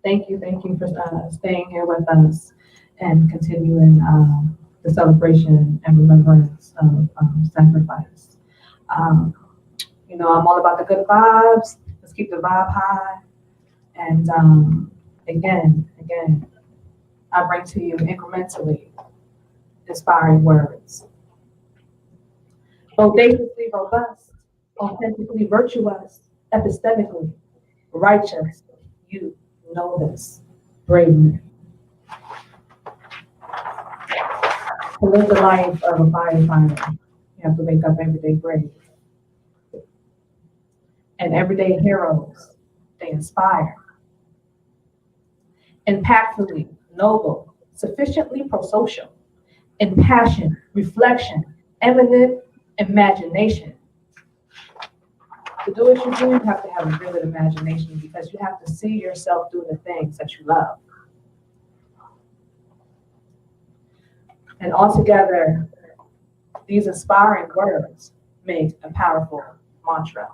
Thank you for staying here with us and continuing the celebration and remembrance of sacrifice. You know, I'm all about the good vibes. Let's keep the vibe high. And again, I bring to you incrementally inspiring words. Audaciously robust, authentically virtuous, epistemically righteous. You know this. Bravery. To live the life of a firefighter, you have to wake up every day brave. And everyday heroes, they inspire. Impactfully noble, sufficiently prosocial, in passion, reflection, eminent imagination. To do what you do, you have to have a vivid imagination because you have to see yourself doing the things that you love. And altogether, these inspiring words make a powerful mantra.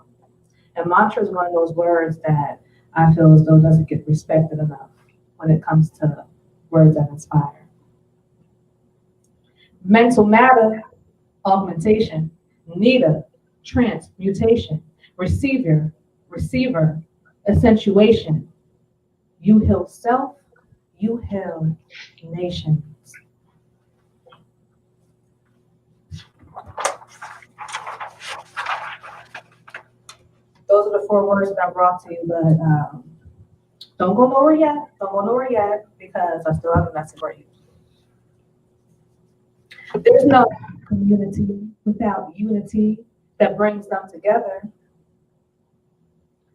And mantra is one of those words that I feel as though doesn't get respected enough when it comes to words that inspire. Mental matter, augmentation, nita, transmutation, receiver, accentuation. You heal self, you heal nations. Those are the 4 words that I brought to you, but don't go nowhere yet, because I still have a message for you. There's no community without unity that brings them together.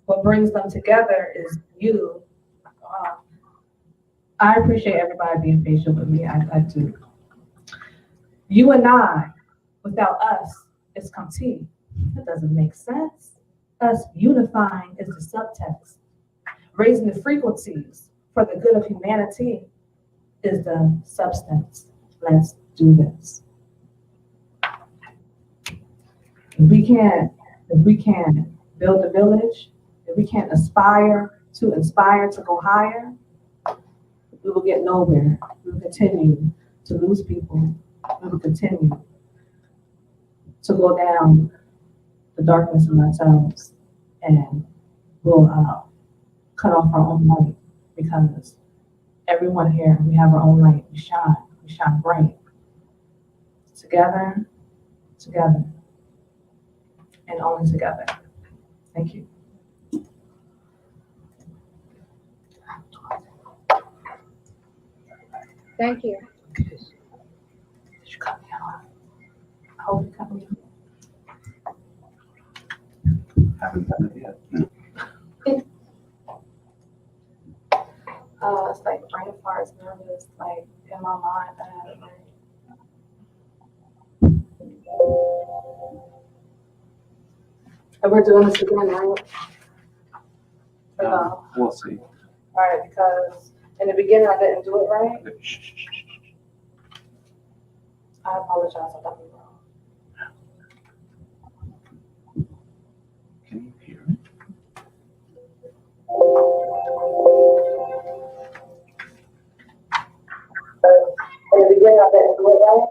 What brings them together is you. I appreciate everybody being patient with me. I do. You and I, without us, is complete. That doesn't make sense. Us unifying is the subtext. Raising the frequencies for the good of humanity is the substance. Let's do this. If we can't build a village, if we can't inspire to go higher, we will get nowhere. We will continue to lose people. We will continue to go down the darkness in ourselves, and we'll cut off our own light, because everyone here, we have our own light. We shine bright. Together, and only together. Thank you. Thank you. Did you cut me off? I hope you cut me off. Haven't done it yet. No. It's like brain farts, nervous, like in my mind, I had it right. And we're doing this again, right? Or no? We'll see. All right, because in the beginning I didn't do it right. I apologize, I got me wrong. Can you hear it? In the beginning I didn't do it right.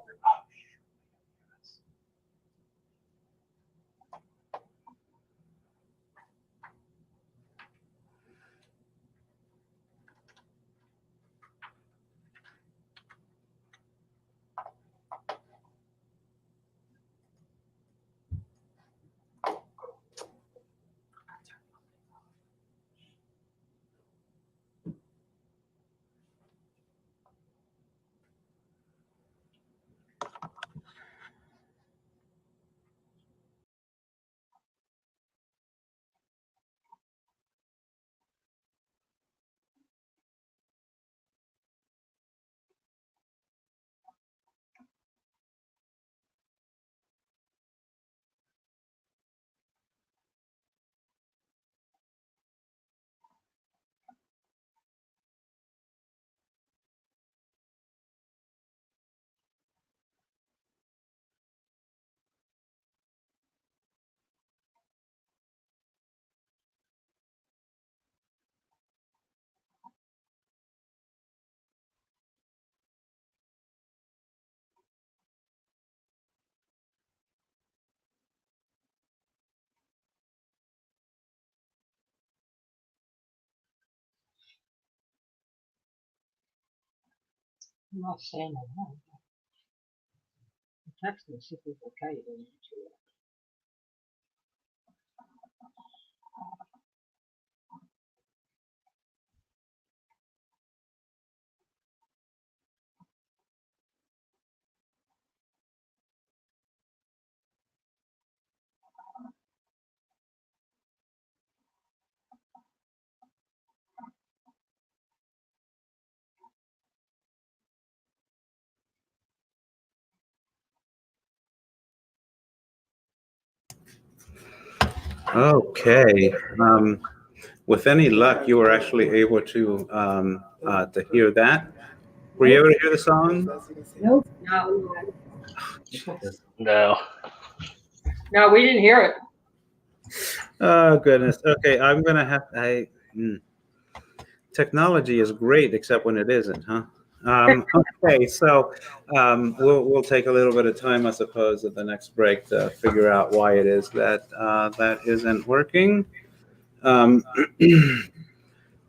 I'm not saying that. Text me, see if it's okay. Okay. With any luck, you were actually able to hear that. Were you able to hear the song? Nope. No, It's okay. No. no, we didn't hear it. Oh goodness. Okay, I'm gonna have. Technology is great, except when it isn't, huh? Okay, so we'll take a little bit of time, I suppose, at the next break to figure out why it is that that isn't working. Um,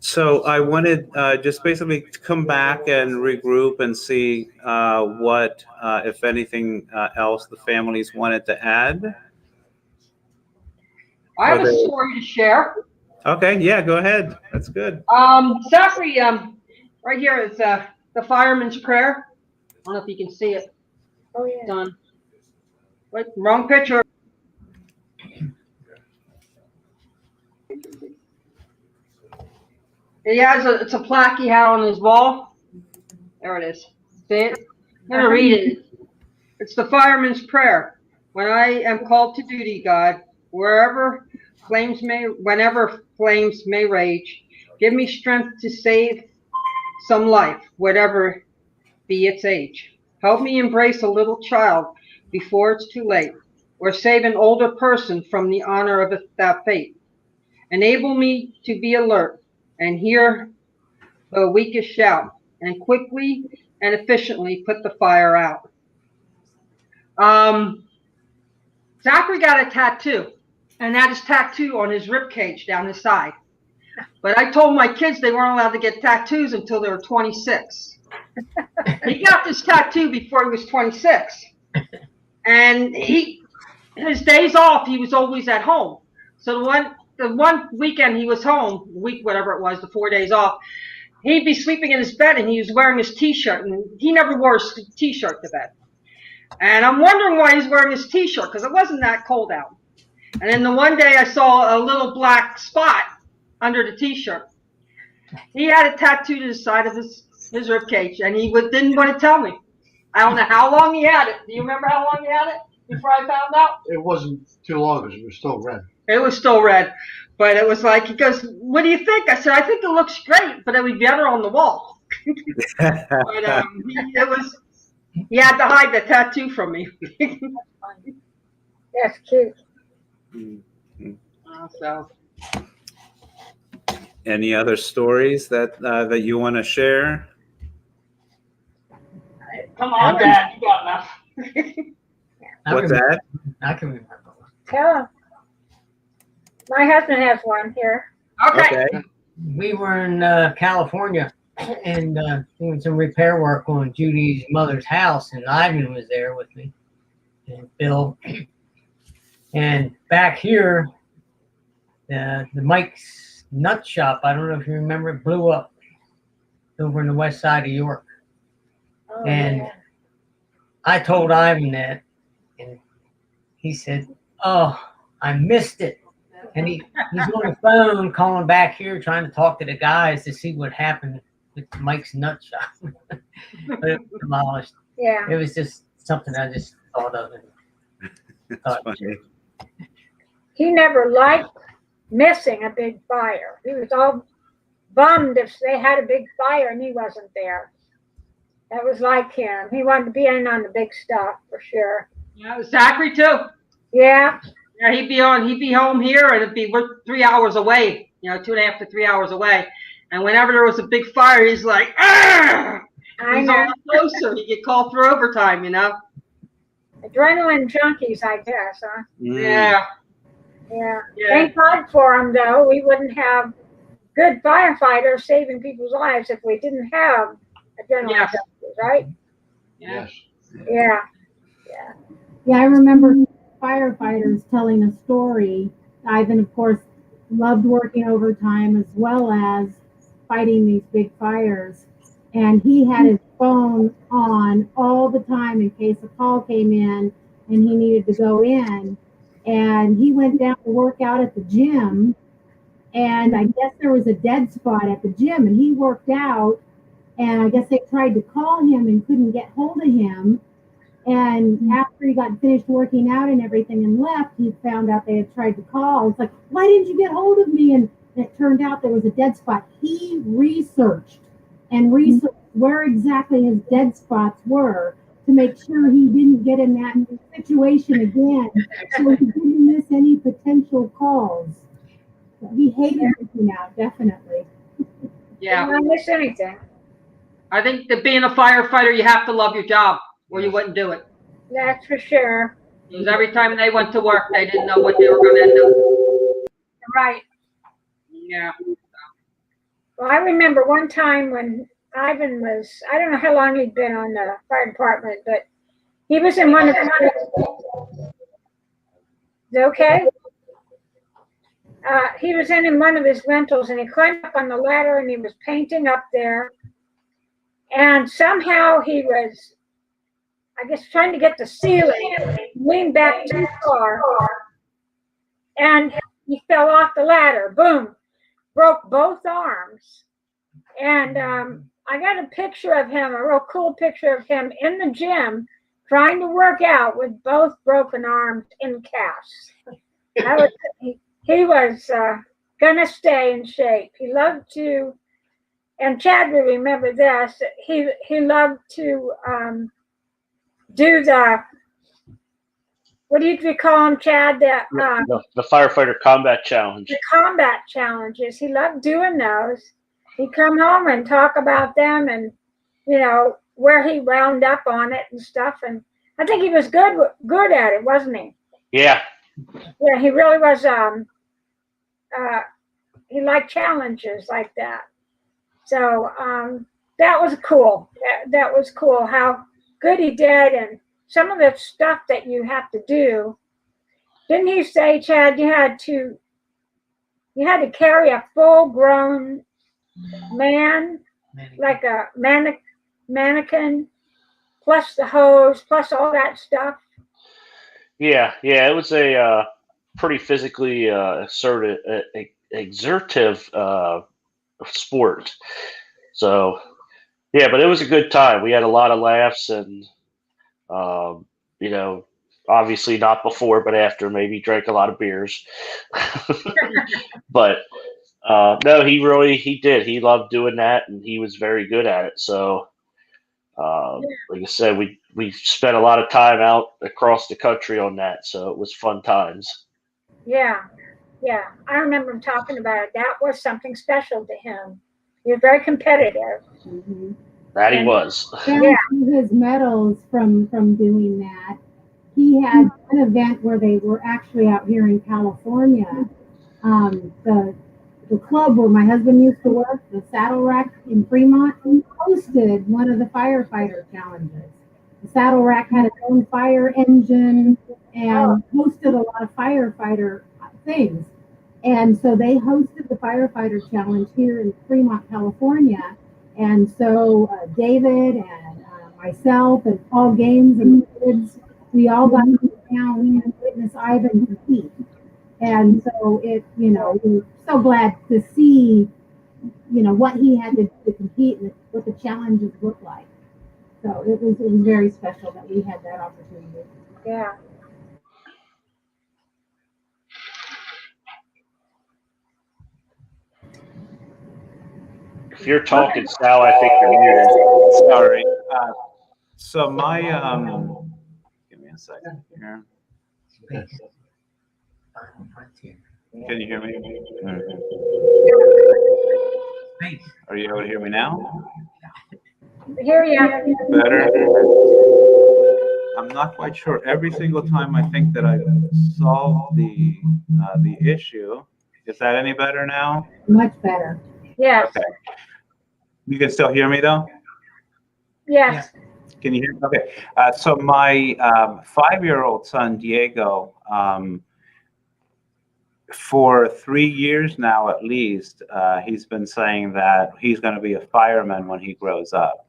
so I wanted just basically to come back and regroup and see what, if anything else, the families wanted to add. I have Are a they- story to share. Okay, yeah, go ahead. That's good. Zachary, right here is the fireman's prayer. I don't know if you can see it. Oh, yeah. Done. Wait, wrong picture. It's a plaque he had on his wall. There it is. See it? I'm gonna read it. It's the fireman's prayer. When I am called to duty, God, whenever flames may rage, give me strength to save some life, whatever be its age. Help me embrace a little child before it's too late, or save an older person from the honor of that fate. Enable me to be alert and hear the weakest shout, and quickly and efficiently put the fire out. Zachary got a tattoo, and that is tattoo on his rib cage down his side. But I told my kids they weren't allowed to get tattoos until they were 26. He got this tattoo before he was 26, and his days off he was always at home. So the one weekend he was home, week whatever it was, the 4 days off, he'd be sleeping in his bed and he was wearing his t-shirt, and he never wore his t-shirt to bed. And I'm wondering why he's wearing his t-shirt, because it wasn't that cold out. And then the one day I saw a little black spot under the t-shirt. He had a tattoo to the side of his rib cage, and he didn't want to tell me. I don't know how long he had it. Do you remember how long he had it before I found out? It wasn't too long because it was still red. It was still red. But it was like, he goes, what do you think? I said, I think it looks great, but it would be better on the wall. But he had to hide the tattoo from me. That's cute. So. Any other stories that that you want to share? Come on, Dad, you got enough. What's that? I can remember. Tell him. My husband has one here. Okay. We were in California and doing some repair work on Judy's mother's house, and Ivan was there with me, and Bill. And back here, the Mike's Nut Shop, I don't know if you remember, it blew up over in the west side of York. Oh, And yeah. I told Ivan that, and he said, "Oh, I missed it." And he's on the phone calling back here, trying to talk to the guys to see what happened with Mike's Nut Shop. But it was demolished. Yeah. It was just something I just thought of. That's funny. He never liked missing a big fire. He was all bummed if they had a big fire and he wasn't there. That was like him. He wanted to be in on the big stuff for sure. Yeah, Zachary too. Yeah. Yeah, he'd be home here, and we're 3 hours away, 2.5 to 3 hours away. And whenever there was a big fire, he's like, "Argh!" He's always closer. He'd get called for overtime, Adrenaline junkies, I guess, huh? Yeah. Yeah. Thank God for them, though. We wouldn't have good firefighters saving people's lives if we didn't have general Yes. justice, right? Yeah. Yes. Yeah. Yeah, I remember firefighters telling a story. Ivan, of course, loved working overtime as well as fighting these big fires. And he had his phone on all the time in case a call came in and he needed to go in. And he went down to work out at the gym. And I guess there was a dead spot at the gym and he worked out. And I guess they tried to call him and couldn't get hold of him. And after he got finished working out and everything and left, he found out they had tried to call. It's like, why didn't you get hold of me? And it turned out there was a dead spot. He researched where exactly his dead spots were to make sure he didn't get in that situation again, so he didn't miss any potential calls. He hated working out, definitely. Yeah. Didn't miss anything. I think that being a firefighter, you have to love your job or you wouldn't do it. That's for sure. Because every time they went to work, they didn't know what they were going to end up. Right. Yeah. Well, I remember one time when Ivan was, I don't know how long he'd been on the fire department, but he was in one of the, is it okay? He was in one of his rentals and he climbed up on the ladder and he was painting up there. And somehow he was, I guess, trying to get the ceiling, leaned back too far, and he fell off the ladder. Boom, broke both arms. And I got a picture of him, a real cool picture of him in the gym trying to work out with both broken arms in casts. He was gonna stay in shape. He loved to, and Chad will remember this, he loved to do the, what do you call them, Chad? The firefighter combat challenge. The combat challenges. He loved doing those. He'd come home and talk about them and, you know, where he wound up on it and stuff. And I think he was good at it, wasn't he? Yeah. Yeah, he really was. He liked challenges like that. So that was cool. That was cool how good he did, and some of the stuff that you have to do. Didn't he say, Chad, you had to carry a full-grown man, like a mannequin, plus the hose, plus all that stuff? Yeah, it was a pretty physically exertive sport. So, yeah, but it was a good time. We had a lot of laughs and, you know, obviously not before, but after, maybe drank a lot of beers. But no, he did. He loved doing that, and he was very good at it. So, like I said, we spent a lot of time out across the country on that. So it was fun times. Yeah. I remember him talking about it. That was something special to him. He was very competitive. Mm-hmm. That he was. Yeah. His medals from doing that. He had an event where they were actually out here in California. The club where my husband used to work, the Saddle Rack in Fremont, hosted one of the firefighter challenges. The Saddle Rack had its own fire engine and hosted a lot of firefighter things. And so they hosted the firefighter challenge here in Fremont, California. And so David and myself and Paul Gaines and the kids, we all got to sit down and witness Ivan compete. And so we were so glad to see, what he had to do to compete and what the challenges looked like. So it was very special that we had that opportunity. Yeah. If you're talking, Sal, I think you're muted. Sorry. So my give me a second here. Can you hear me? Are you able to hear me now? I hear you. Better. I'm not quite sure. Every single time I think that I solved the issue. Is that any better now? Much better. Yes. Okay. You can still hear me though? Yes. Can you hear me? Okay. So my 5-year-old son, Diego, for 3 years now at least, he's been saying that he's going to be a fireman when he grows up.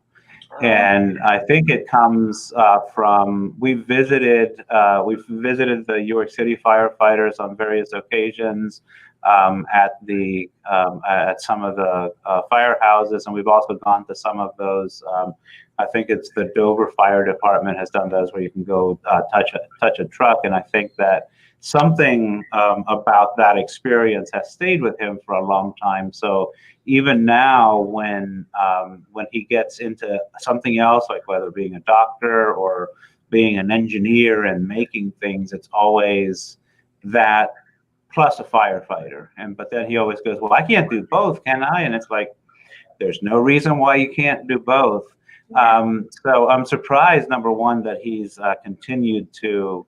And I think it comes from we've visited the York City firefighters on various occasions at some of the firehouses, and we've also gone to some of those. I think it's the Dover Fire Department has done those where you can go touch a truck, and I think that something about that experience has stayed with him for a long time. So even now, when he gets into something else, like whether being a doctor or being an engineer and making things, it's always that plus a firefighter. But then he always goes, "Well, I can't do both, can I?" And it's like, there's no reason why you can't do both. So I'm surprised, number one, that he's continued to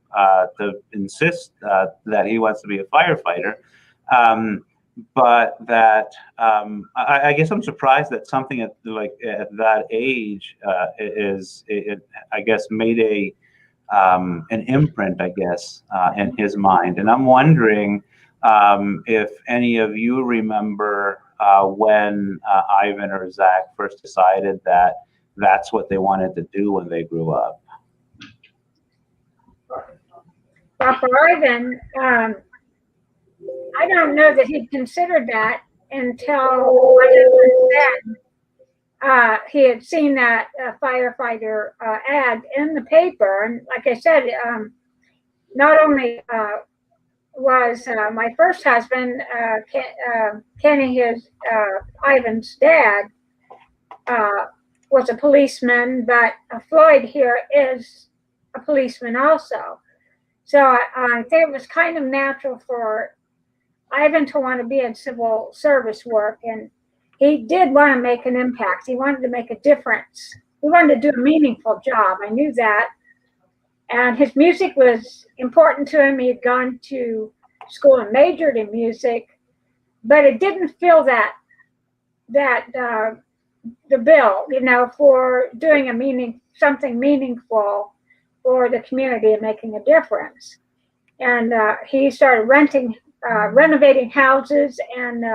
insist that he wants to be a firefighter. But that I guess I'm surprised that something at that age I guess made an imprint, I guess, in his mind. And I'm wondering if any of you remember when Ivan or Zach first decided that that's what they wanted to do when they grew up. Well, for Ivan, I don't know that he considered that until he had seen that firefighter ad in the paper. And like I said, not only was my first husband, Kenny, Ivan's dad, was a policeman, but Floyd here is a policeman also. So I think it was kind of natural for Ivan to want to be in civil service work, and he did want to make an impact. He wanted to make a difference. He wanted to do a meaningful job. I knew that. And his music was important to him. He had gone to school and majored in music, but it didn't feel that the bill, for doing something meaningful for the community and making a difference. And he started renovating houses and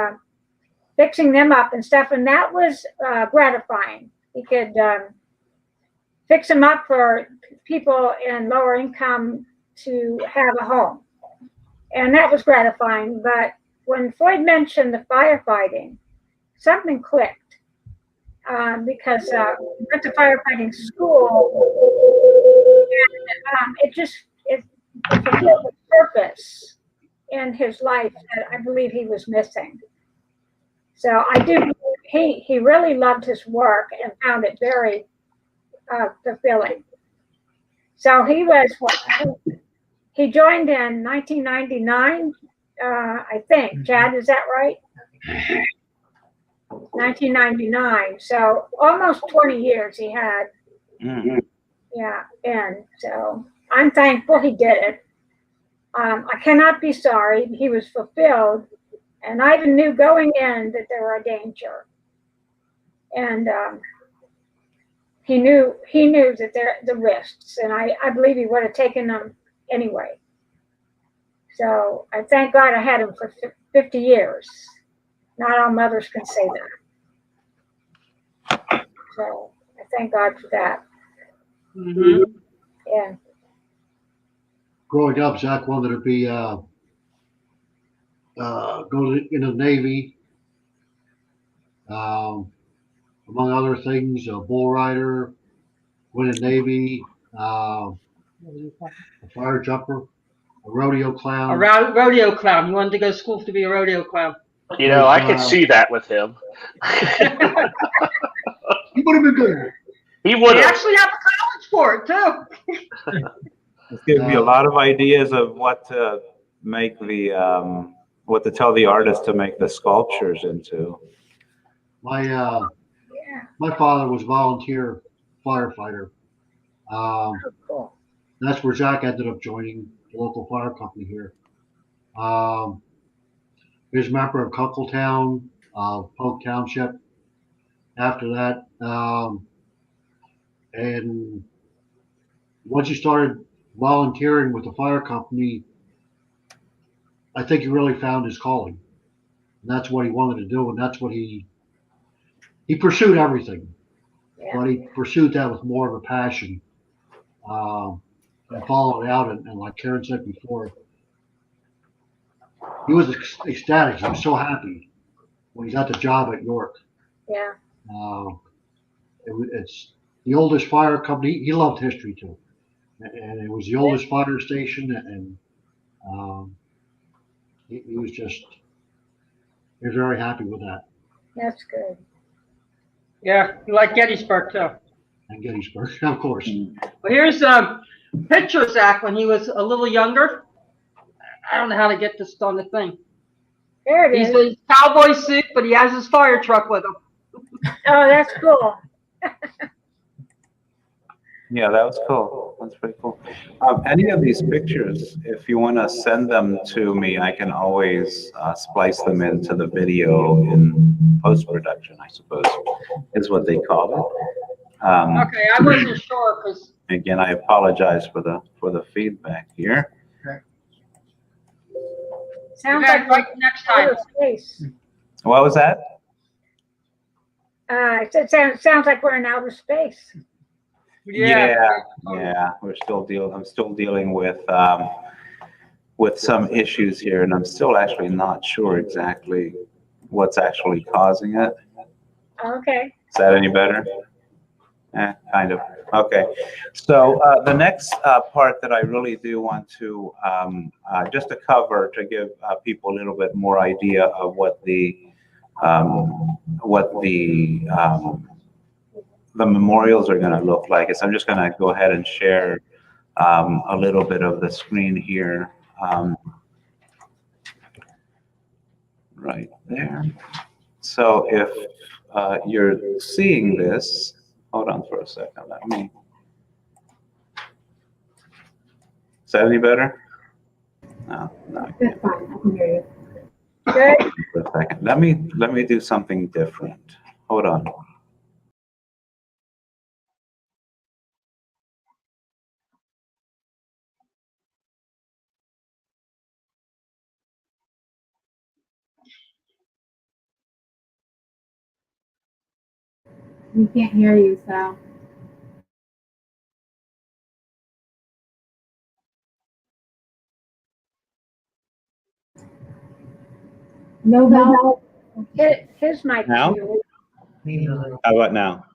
fixing them up and stuff, and that was gratifying. He could fix them up for people in lower income to have a home, and that was gratifying. But when Floyd mentioned the firefighting, something clicked, because we went to firefighting school, and it fulfilled the purpose in his life that I believe he was missing. So I do believe he really loved his work and found it very fulfilling. So he joined in 1999, I think. Chad, is that right? 1999. So almost 20 years he had. Mm-hmm. Yeah, and so I'm thankful he did it. I cannot be sorry. He was fulfilled, and I even knew going in that there were a danger. And he knew that there the risks, and I believe he would have taken them anyway. So I thank God I had him for 50 years. Not all mothers can say that. So I thank God for that. Mm-hmm. Yeah. Growing up, Zach wanted to be go into the Navy. Among other things, a bull rider, went in the Navy, a fire jumper, a rodeo clown. A rodeo clown. He wanted to go to school to be a rodeo clown. I could see that with him. He would have been good. He would They have. actually have a college for it too. It's given me a lot of ideas of what to make what to tell the artist to make the sculptures into. My father was a volunteer firefighter. Cool. That's where Zach ended up joining the local fire company here. He was a member of Kunkletown, Polk Township. After that, And once he started volunteering with the fire company, I think he really found his calling. And that's what he wanted to do, and that's what he pursued everything, but he pursued that with more of a passion. And followed out, and like Karen said before, he was ecstatic. He was so happy when he got the job at York. Yeah. It's the oldest fire company. He loved history too, and it was the oldest fire station, and he was very happy with that. That's good. Yeah, you like Gettysburg too. And Gettysburg, of course. Well, here's picture of Zach when he was a little younger. I don't know how to get this on the thing. There it He's is. in his cowboy suit, but he has his fire truck with him. Oh, that's cool. Yeah, that was cool. That's pretty cool. Any of these pictures, if you want to send them to me, I can always splice them into the video in post-production, I suppose, is what they call it. Okay, I wasn't sure because. Again, I apologize for the feedback here. Sounds Okay, like right next time. outer space. What was that? It sounds like we're in outer space. Yeah. I'm still dealing with some issues here, and I'm still actually not sure exactly what's actually causing it. Okay. Is that any better? Kind of. Okay. So the next part that I really do want to just to cover, to give people a little bit more idea of what the memorials are going to look like, is I'm just going to go ahead and share a little bit of the screen here. Right there. So if you're seeing this, hold on for a second. Is that any better? No. That's fine. I can hear you. Good. For a second. Let me do something different. Hold on. We can't hear you, Sal. No, Val. His mic. Now? How about now?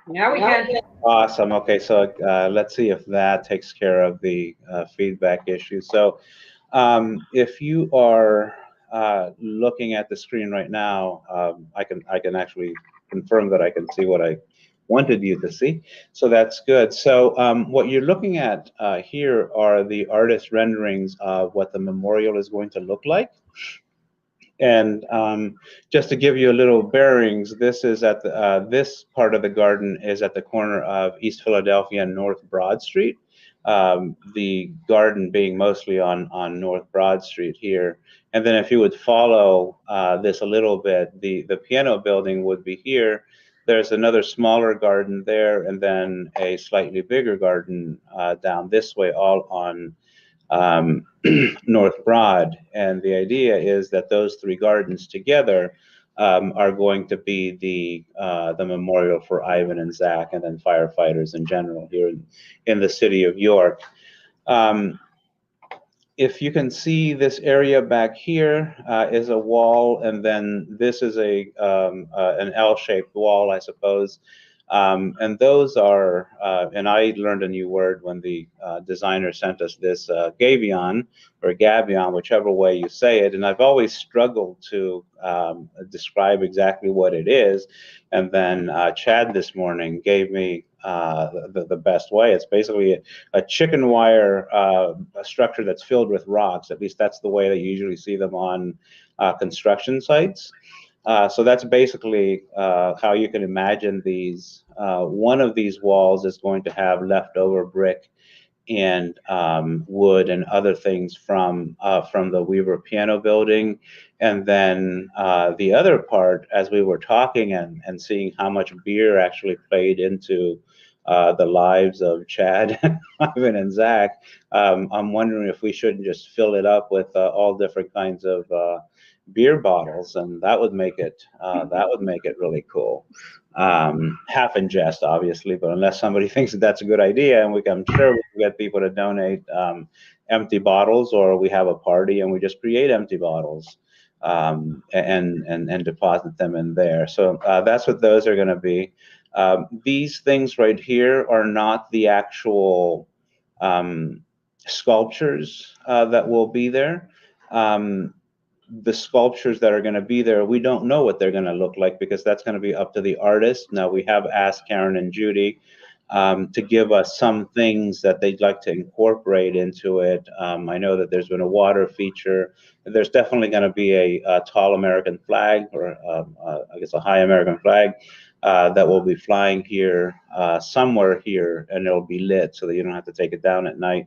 Now we can. Awesome. Okay, so let's see if that takes care of the feedback issue. So if you are looking at the screen right now, I can actually confirm that I can see what I wanted you to see. So that's good. So what you're looking at here are the artist renderings of what the memorial is going to look like. And just to give you a little bearings, this is at the, this part of the garden is at the corner of East Philadelphia and North Broad Street. The garden being mostly on North Broad Street here. And then if you would follow this a little bit, the piano building would be here. There's another smaller garden there, and then a slightly bigger garden down this way, all on North Broad. And the idea is that those three gardens together are going to be the memorial for Ivan and Zach, and then firefighters in general here in the city of York. If you can see, this area back here is a wall, and then this is an L-shaped wall, I suppose. And those are, and I learned a new word when the designer sent us this, gabion, or gabion, whichever way you say it. And I've always struggled to describe exactly what it is. And then Chad this morning gave me the best way. It's basically a chicken wire structure that's filled with rocks. At least that's the way that you usually see them on construction sites. So that's basically how you can imagine these. One of these walls is going to have leftover brick and wood and other things from the Weaver piano building. And then the other part, as we were talking and seeing how much beer actually played into the lives of Chad, Ivan, and Zach, I'm wondering if we shouldn't just fill it up with all different kinds of beer bottles, and that would make it really cool. Half in jest, obviously, but unless somebody thinks that that's a good idea, and I'm sure we can get people to donate empty bottles, or we have a party and we just create empty bottles and deposit them in there. So that's what those are going to be. These things right here are not the actual sculptures that will be there. The sculptures that are going to be there, we don't know what they're going to look like, because that's going to be up to the artist. Now, we have asked Karen and Judy to give us some things that they'd like to incorporate into it. I know that there's been a water feature. There's definitely going to be a tall American flag, or I guess a high American flag that will be flying here somewhere here, and it'll be lit so that you don't have to take it down at night.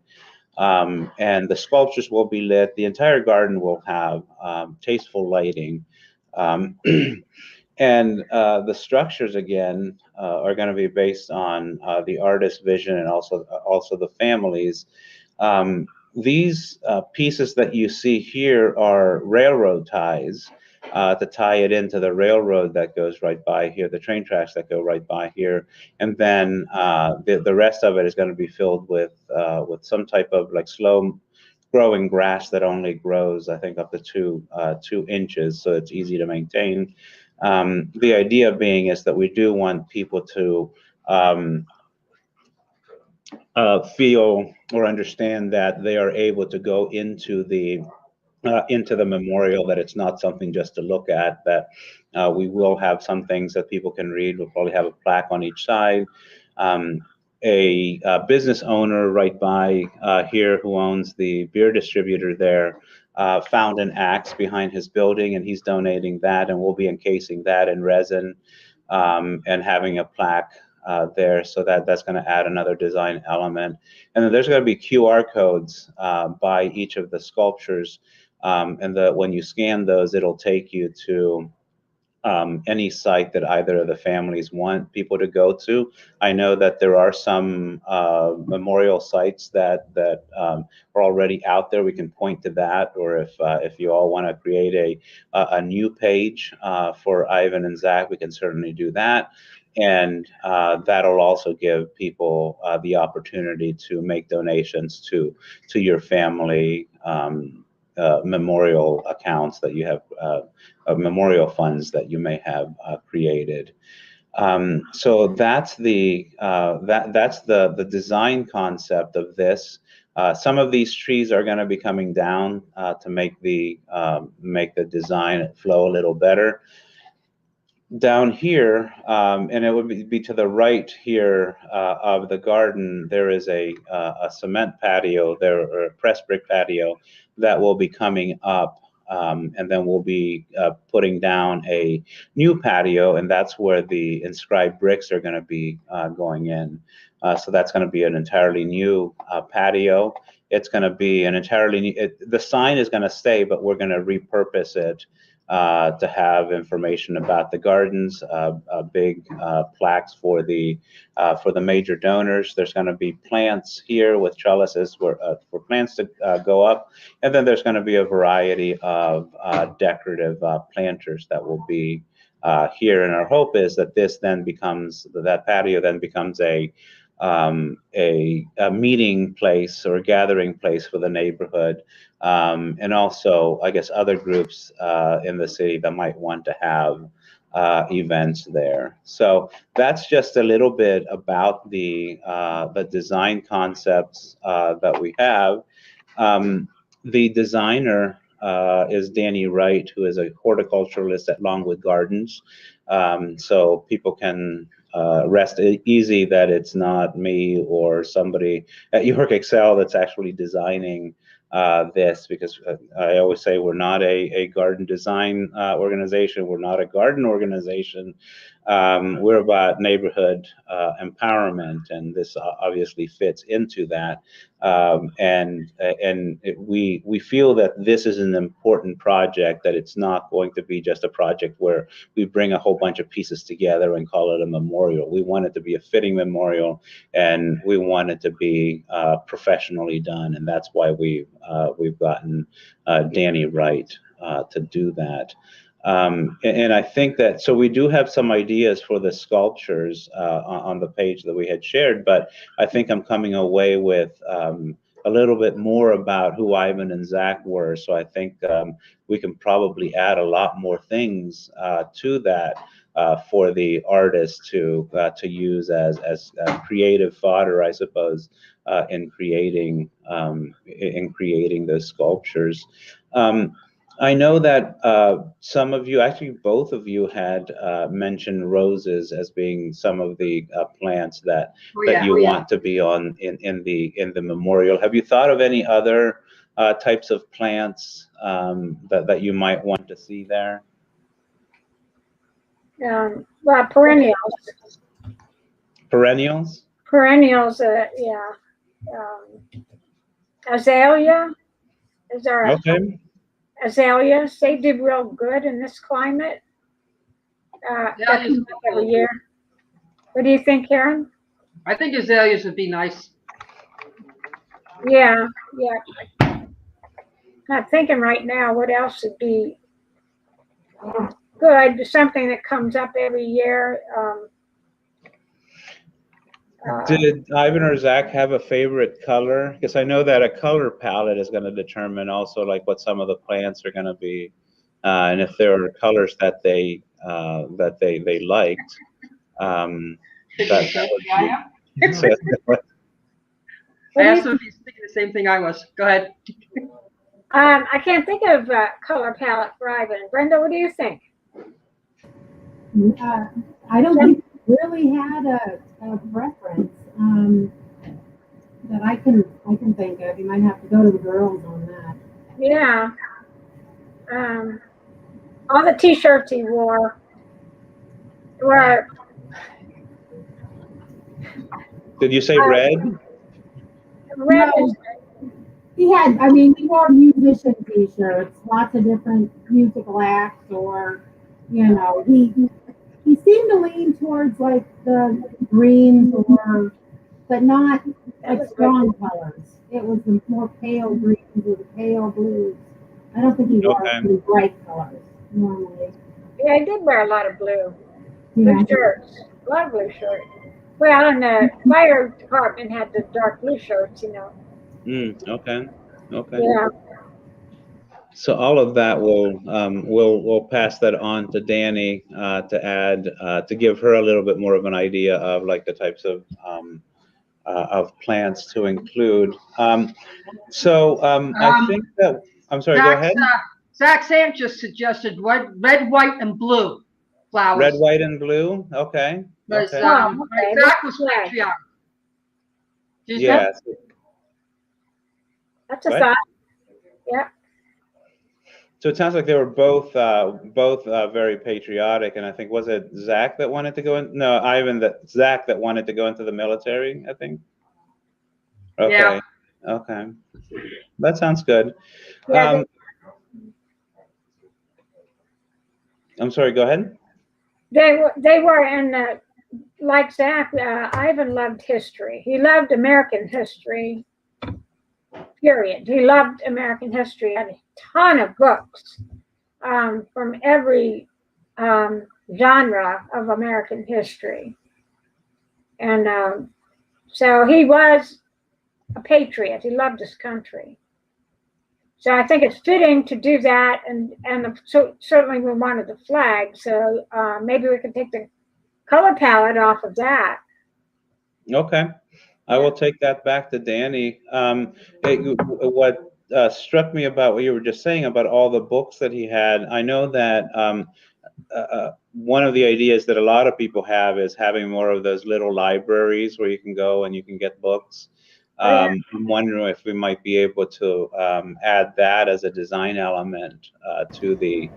And the sculptures will be lit. The entire garden will have tasteful lighting. And the structures, again, are going to be based on the artist's vision, and also the families. These pieces that you see here are railroad ties to tie it into the railroad that goes right by here, the train tracks that go right by here. And then the rest of it is going to be filled with some type of like slow growing grass that only grows, I think, up to 2 inches, so it's easy to maintain. The idea being is that we do want people to feel or understand that they are able to go into the memorial, that it's not something just to look at, that we will have some things that people can read. We'll probably have a plaque on each side. A business owner right by here who owns the beer distributor there found an axe behind his building, and he's donating that, and we'll be encasing that in resin and having a plaque there. So that's going to add another design element. And then there's going to be QR codes by each of the sculptures, and when you scan those, it'll take you to any site that either of the families want people to go to. I know that there are some memorial sites that are already out there. We can point to that, or if you all want to create a new page for Ivan and Zach, we can certainly do that. And that'll also give people the opportunity to make donations to your family memorial accounts that you have, memorial funds that you may have created. So that's the design concept of this. Some of these trees are going to be coming down to make the design flow a little better. Down here, and it would be to the right here of the garden, there is a cement patio there, or a pressed brick patio that will be coming up, and then we'll be putting down a new patio, and that's where the inscribed bricks are going to be going in. So that's going to be an entirely new patio. It's going to be an entirely new, the sign is going to stay, but we're going to repurpose it to have information about the gardens, big plaques for the major donors. There's going to be plants here with trellises for plants to go up, and then there's going to be a variety of decorative planters that will be here. And our hope is that that patio then becomes a meeting place or a gathering place for the neighborhood, and also, I guess, other groups in the city that might want to have events there. So that's just a little bit about the design concepts that we have. The designer is Danny Wright, who is a horticulturalist at Longwood Gardens. So people can rest easy that it's not me or somebody at York Excel that's actually designing this, because I always say we're not a garden design organization. We're not a garden organization. we're about neighborhood empowerment, and this obviously fits into that. We feel that this is an important project, that it's not going to be just a project where we bring a whole bunch of pieces together and call it a memorial. We want it to be a fitting memorial, and we want it to be professionally done, and that's why we've gotten Danny Wright to do that. And I think that, so we do have some ideas for the sculptures on the page that we had shared, but I think I'm coming away with a little bit more about who Ivan and Zach were. So I think we can probably add a lot more things to that for the artist to use as creative fodder, I suppose, in creating those sculptures. I know that some of you, actually both of you, had mentioned roses as being some of the plants that you want to be on in the memorial. Have you thought of any other types of plants that you might want to see there? Well, perennials. Perennials? Perennials, yeah. Azalea. Is there okay. Azaleas? They do real good in this climate. That comes up every year. What do you think, Karen? I think azaleas would be nice. Yeah, yeah. Not thinking right now what else would be good. Something that comes up every year. Did Ivan or Zach have a favorite color? Because I know that a color palette is going to determine also like what some of the plants are going to be, and if there are colors that they liked. That would be, so, I asked him if he's thinking the same thing I was. Go ahead. I can't think of a color palette for Ivan. Brenda, what do you think? I don't think we really had a preference that I can think of. You might have to go to the girls on that. Yeah. All the T-shirts he wore were. Did you say red? Red No. is. He had, I mean, he wore musician T-shirts, lots of different musical acts, or, you know, he seemed to lean towards like the greens, but not like strong colors. It was the more pale greens or the pale blues. I don't think he wore really bright colors normally. Yeah, he did wear a lot of blue. Yeah. Blue shirts. A lot of blue shirts. Well, and the fire department had the dark blue shirts, you know. Okay. Yeah. So all of that we'll pass that on to Danny to add to give her a little bit more of an idea of like the types of plants to include. I think that I'm sorry. Go ahead. Zach Sam just suggested red, white, and blue flowers. Red, white, and blue. Okay. Zach was patriotic. Yes. That's a thought. Yeah. So it sounds like they were both very patriotic, and I think, was it Zach that wanted to go in? No, Ivan, Zach that wanted to go into the military, I think. Okay. Yeah. Okay. That sounds good. Yeah, I'm sorry. Go ahead. They were in like Zach. Ivan loved history. He loved American history. Period. He loved American history. Had a ton of books from every genre of American history, and so he was a patriot. He loved his country. So I think it's fitting to do that, and so certainly we wanted the flag. So maybe we could take the color palette off of that. Okay. I will take that back to Danny. What struck me about what you were just saying about all the books that he had, I know that one of the ideas that a lot of people have is having more of those little libraries where you can go and you can get books. I'm wondering if we might be able to add that as a design element to the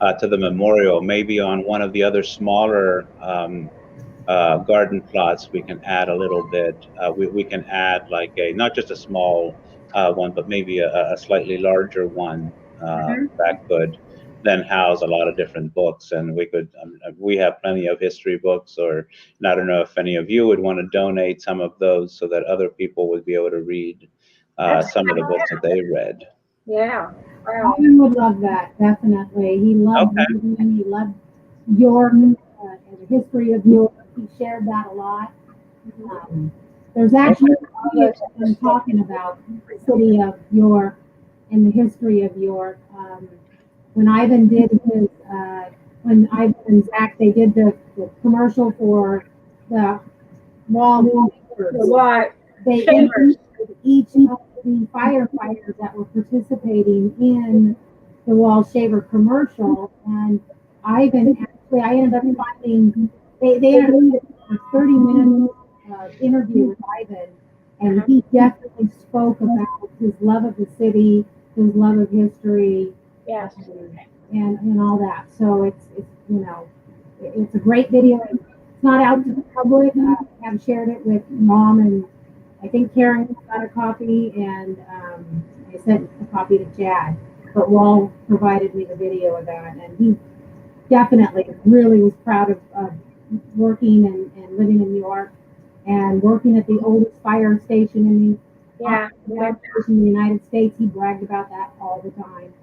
to the memorial. Maybe on one of the other smaller garden plots, we can add a little bit. We can add like not just a small one, but maybe a slightly larger one that could then house a lot of different books. And we could, we have plenty of history books, or and I don't know if any of you would want to donate some of those so that other people would be able to read some of the books that they read. Yeah. Wow. Robin would love that, definitely. He loved Okay. reading, he loved York, and the history of York. He shared that a lot. There's actually a video of him talking about the city of York and the history of York. When Ivan did his, when Ivan and Zach, they did the commercial for the wall movers. What? They interviewed each of the firefighters that were participating in the wall shaver commercial, and Ivan actually, I ended up finding they ended up a 30-minute interview with Ivan, and he definitely spoke about his love of the city, his love of history, Yes. and all that. So it's you know, it's a great video. It's not out to the public. I have shared it with Mom, and I think Karen got a copy, and I sent a copy to Chad. But Wall provided me the video of that, and he definitely really was proud of working and living in New York and working at the oldest fire station in the United States. He bragged about that all the time.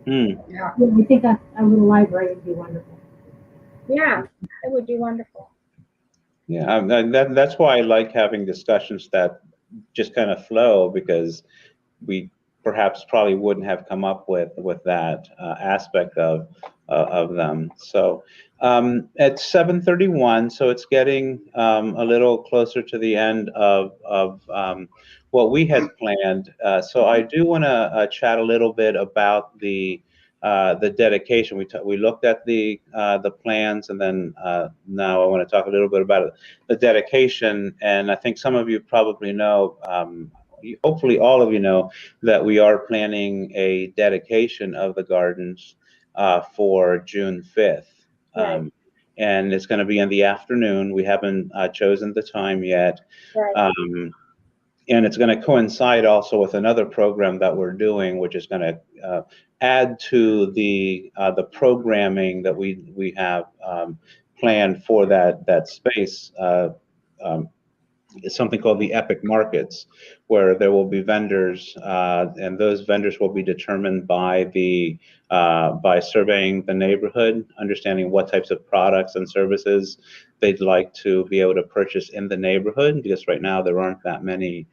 Yeah. I think a little library would be wonderful. Yeah, it would be wonderful. Yeah, that's why I like having discussions that just kind of flow, because we perhaps probably wouldn't have come up with that aspect of them. So at 7:31, so it's getting a little closer to the end of what we had planned. So I do want to chat a little bit about the dedication. We looked at the plans, and then now I want to talk a little bit about the dedication. And I think some of you probably know, hopefully all of you know, that we are planning a dedication of the gardens for June 5th. Right. And it's going to be in the afternoon. We haven't chosen the time yet. Right. And it's going to coincide also with another program that we're doing, which is going to add to the programming that we have planned for that space. It's something called the Epic Markets, where there will be vendors, and those vendors will be determined by by surveying the neighborhood, understanding what types of products and services they'd like to be able to purchase in the neighborhood, because right now there aren't that many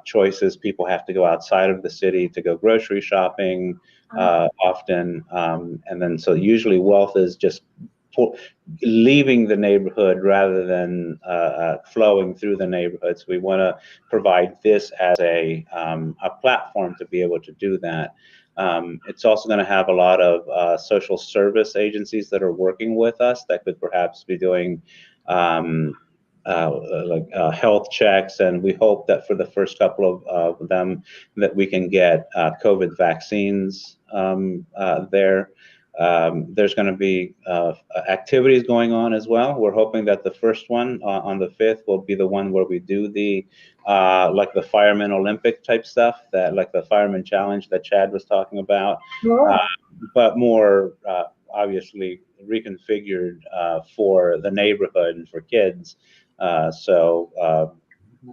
choices. People have to go outside of the city to go grocery shopping often, and then so usually wealth is just leaving the neighborhood rather than flowing through the neighborhood. So we want to provide this as a platform to be able to do that. It's also going to have a lot of social service agencies that are working with us that could perhaps be doing health checks, and we hope that for the first couple of them that we can get COVID vaccines there. There's going to be activities going on as well. We're hoping that the first one on the 5th will be the one where we do the like the fireman Olympic type stuff, that like the fireman challenge that Chad was talking about, but more obviously reconfigured for the neighborhood and for kids. So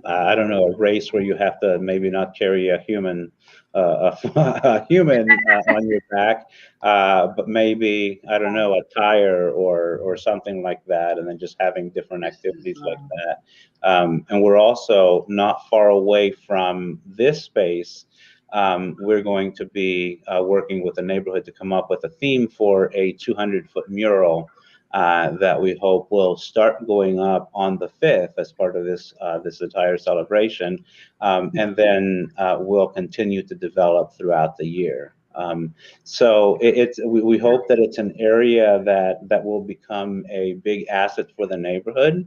I don't know, a race where you have to maybe not carry a human a human on your back, but maybe, I don't know, a tire or something like that, and then just having different activities like that. And we're also not far away from this space. We're going to be working with the neighborhood to come up with a theme for a 200-foot mural that we hope will start going up on the 5th as part of this entire celebration, and then will continue to develop throughout the year. So we hope that it's an area that will become a big asset for the neighborhood.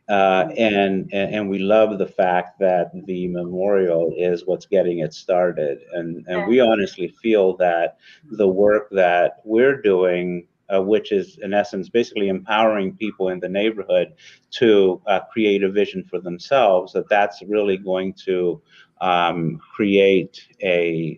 and we love the fact that the memorial is what's getting it started, and we honestly feel that the work that we're doing, which is in essence basically empowering people in the neighborhood to create a vision for themselves, that's really going to create a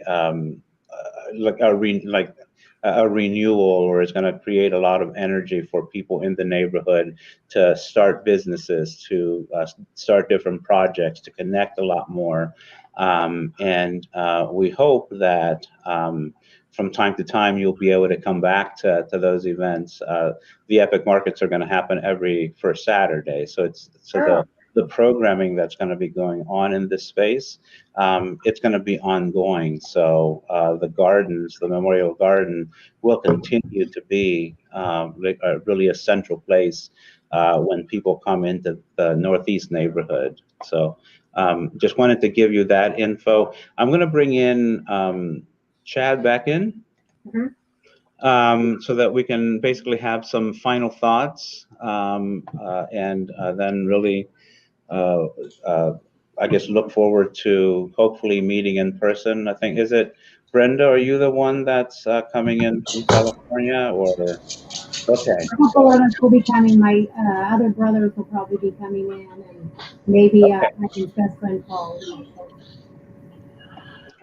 a renewal, or is going to create a lot of energy for people in the neighborhood to start businesses, to start different projects, to connect a lot more. And we hope that from time to time you'll be able to come back to those events. The Epic Markets are going to happen every first Saturday, so the programming that's going to be going on in this space, it's going to be ongoing. So the gardens, the Memorial Garden, will continue to be really a central place when people come into the Northeast neighborhood. So just wanted to give you that info. I'm going to bring in Chad back in. So that we can basically have some final thoughts, and then really I guess look forward to hopefully meeting in person. I think, is it Brenda? Are you the one that's coming in from California, or? Okay. A couple of us will be coming. My other brothers will probably be coming in, and maybe my best friend Paul.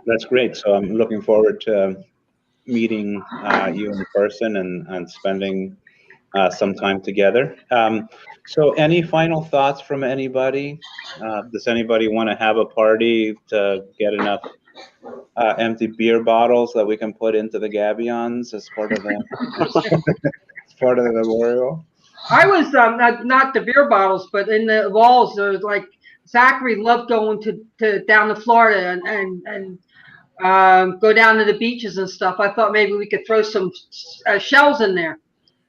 That's great. So I'm looking forward to meeting you in person and spending some time together. So any final thoughts from anybody? Does anybody want to have a party to get enough empty beer bottles that we can put into the gabions as part of the as part of the memorial? I was not the beer bottles, but in the walls there's like Zachary loved going to down to Florida and go down to the beaches and stuff. I thought maybe we could throw some shells in there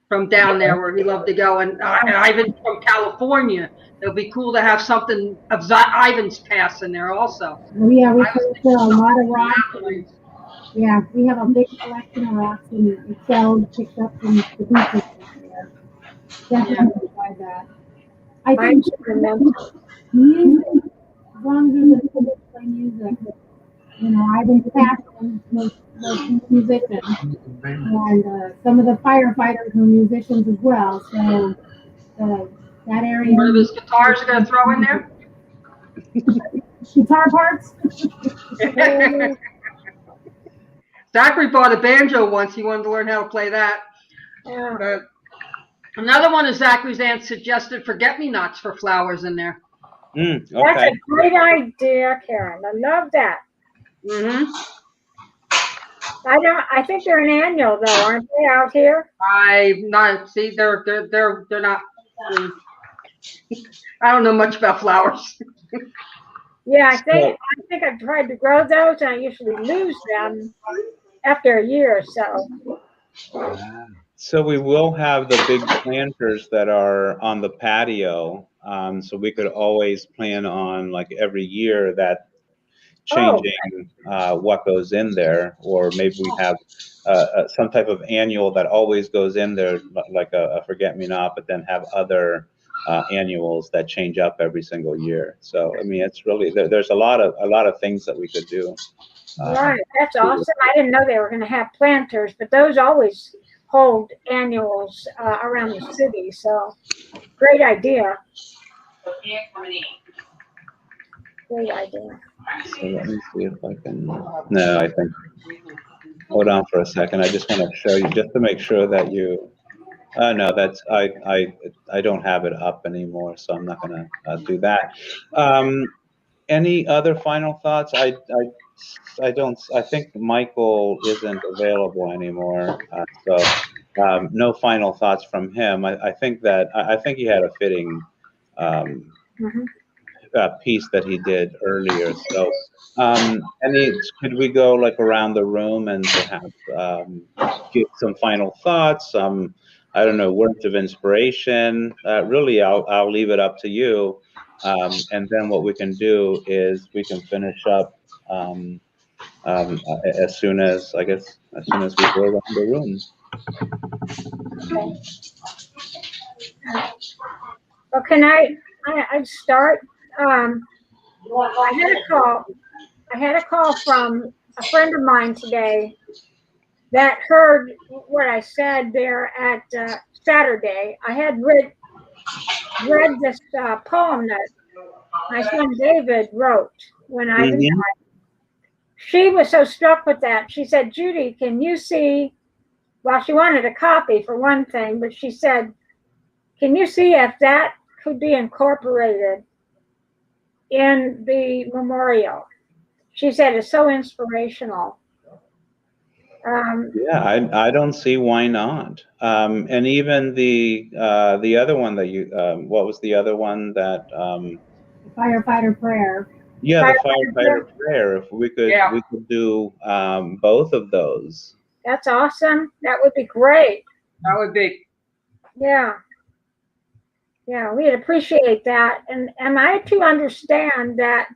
from down there where he loved to go. And Ivan from California, it would be cool to have something of Ivan's past in there also. Yeah, we could put a lot of rocks. Yeah, we have a big collection of rocks and shells picked up from the beaches there. Definitely try that. I think music, as long as there's a play music, you know, Ivan's passion was musician, and some of the firefighters were musicians as well. So that area. One of his guitars are going to throw in there. Guitar parts. Zachary bought a banjo once. He wanted to learn how to play that. Yeah. But another one of Zachary's aunts suggested forget-me-nots for flowers in there. Okay. That's a great idea, Karen. I love that. I think they're an annual though, aren't they, out here? They're not. I don't know much about flowers. Yeah, I think I've tried to grow those, and I usually lose them after a year or so. So we will have the big planters that are on the patio. So we could always plan on, like, every year that changing what goes in there, or maybe we have some type of annual that always goes in there, like a forget-me-not, but then have other annuals that change up every single year. So I mean, it's really there's a lot of things that we could do. Right, that's awesome. I didn't know they were going to have planters, but those always hold annuals around the city. So great idea. Great idea. So let me see if I can. No, I think. Hold on for a second. I just want to show you, just to make sure that you. No, that's I don't have it up anymore, so I'm not gonna do that. Any other final thoughts? I don't. I think Michael isn't available anymore, so no final thoughts from him. I think that I think he had a fitting piece that he did earlier. So, could we go like around the room and perhaps give some final thoughts? I don't know, words of inspiration. Really, I'll leave it up to you. And then what we can do is we can finish up as soon as we go around the room. Okay. Well, can I I'd start. I had a call from a friend of mine today that heard what I said there at Saturday. I had read this poem that my son David wrote when Ivan Mhm. died. She was so struck with that. She said, Judy, can you see? Well, she wanted a copy for one thing, but she said, can you see if that could be incorporated in the memorial? She said it's so inspirational. Yeah, I don't see why not. And even the other one that you what was the other one that Firefighter prayer. yeah, the Firefighter, firefighter prayer. If we could Yeah. we could do both of those. that's awesome. That would be great. That would be. Yeah. Yeah, we'd appreciate that. And am I to understand that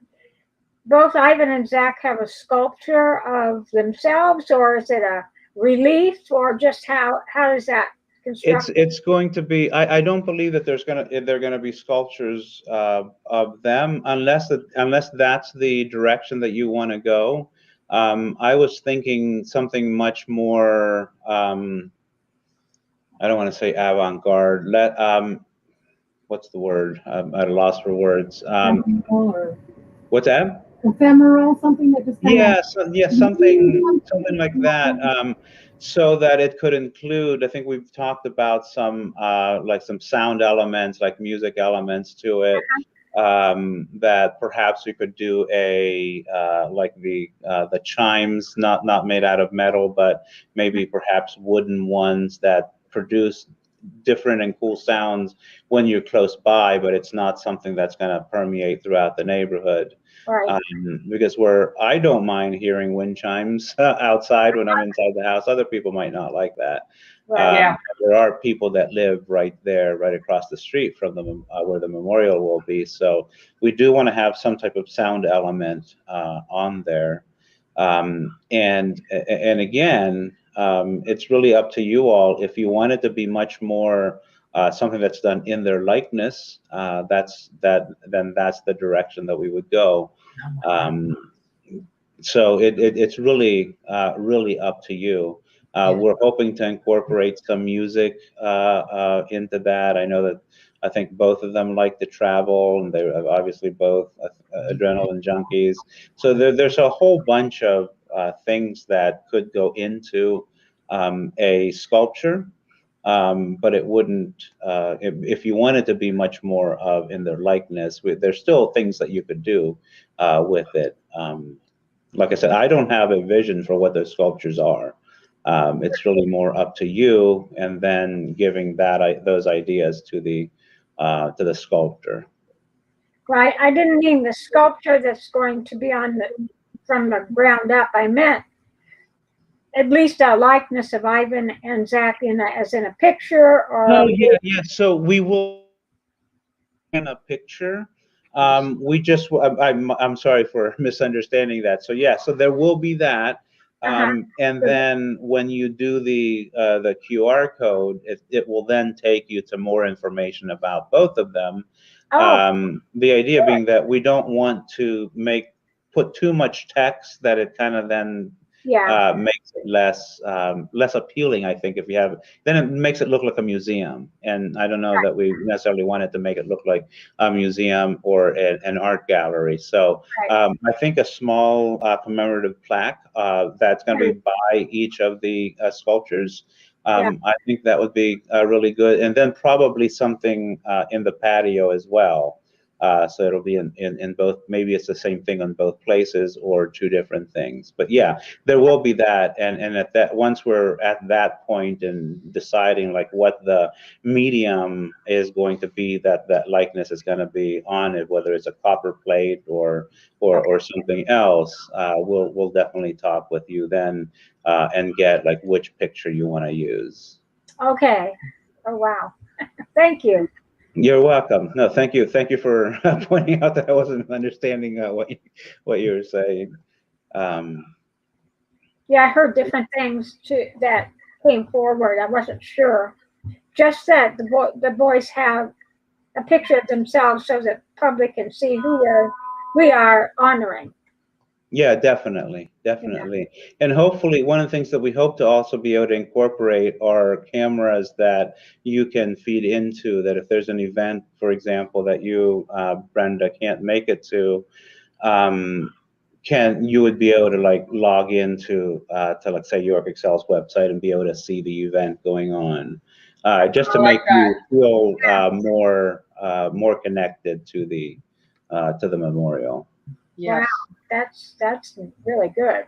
both Ivan and Zach have a sculpture of themselves, or is it a relief, or just how is that constructed? It's going to be. I don't believe that they're gonna be sculptures of them unless that's the direction that you want to go. I was thinking something much more. I don't want to say avant-garde. What's the word? I'm at a loss for words. Ephemeral or What's that? ephemeral, something that just kind Yeah, something like of that. So that it could include. I think we've talked about some like some sound elements, like music elements to it. That perhaps we could do a like the chimes, not made out of metal, but maybe perhaps wooden ones that produce different and cool sounds when you're close by, but it's not something that's going to permeate throughout the neighborhood. Right. Because I don't mind hearing wind chimes outside when I'm inside the house. Other people might not like that. Right. Yeah. There are people that live right there, right across the street from where the memorial will be. So we do want to have some type of sound element on there. And again, it's really up to you all. If you want it to be much more something that's done in their likeness, then that's the direction that we would go. So it's really really up to you. We're hoping to incorporate some music into that. I know that I think both of them like to travel, and they're obviously both adrenaline junkies. So there's a whole bunch of things that could go into a sculpture, but it wouldn't. If you wanted to be much more of in their likeness, there's still things that you could do with it. Like I said, I don't have a vision for what those sculptures are. It's really more up to you, and then giving those ideas to the sculptor. Right. I didn't mean the sculpture that's going to be from the ground up. I meant at least a likeness of Ivan and Zach as in a picture, or Oh yeah. So we will in a picture. We just. I'm sorry for misunderstanding that. So yeah. So there will be that. And then when you do the QR code, it will then take you to more information about both of them. The idea being that we don't want to put too much text that it kind of then makes it less appealing. I think if you have, then it makes it look like a museum, and I don't know that we necessarily wanted to make it look like a museum or an art gallery. So I think a small commemorative plaque that's going to be by each of the sculptures. I think that would be really good, and then probably something in the patio as well. So it'll be in both. Maybe it's the same thing on both places or two different things. But yeah, there will be that, and at that, once we're at that point in deciding like what the medium is going to be, that likeness is going to be on it, whether it's a copper plate or something else, we'll definitely talk with you then and get like which picture you want to use. Okay. Oh wow. Thank you. You're welcome. No, thank you. Thank you for pointing out that I wasn't understanding what you were saying. Yeah, I heard different things too that came forward. I wasn't sure. Just that the boys have a picture of themselves so that public can see who we are honoring. Yeah, definitely, definitely. And hopefully, one of the things that we hope to also be able to incorporate are cameras that you can feed into, that if there's an event, for example, that you, Brenda, can't make it to, you would be able to like log into to, let's say, York Excel's website and be able to see the event going on, just to I like make you feel more connected to the memorial. Yes. Wow, that's really good.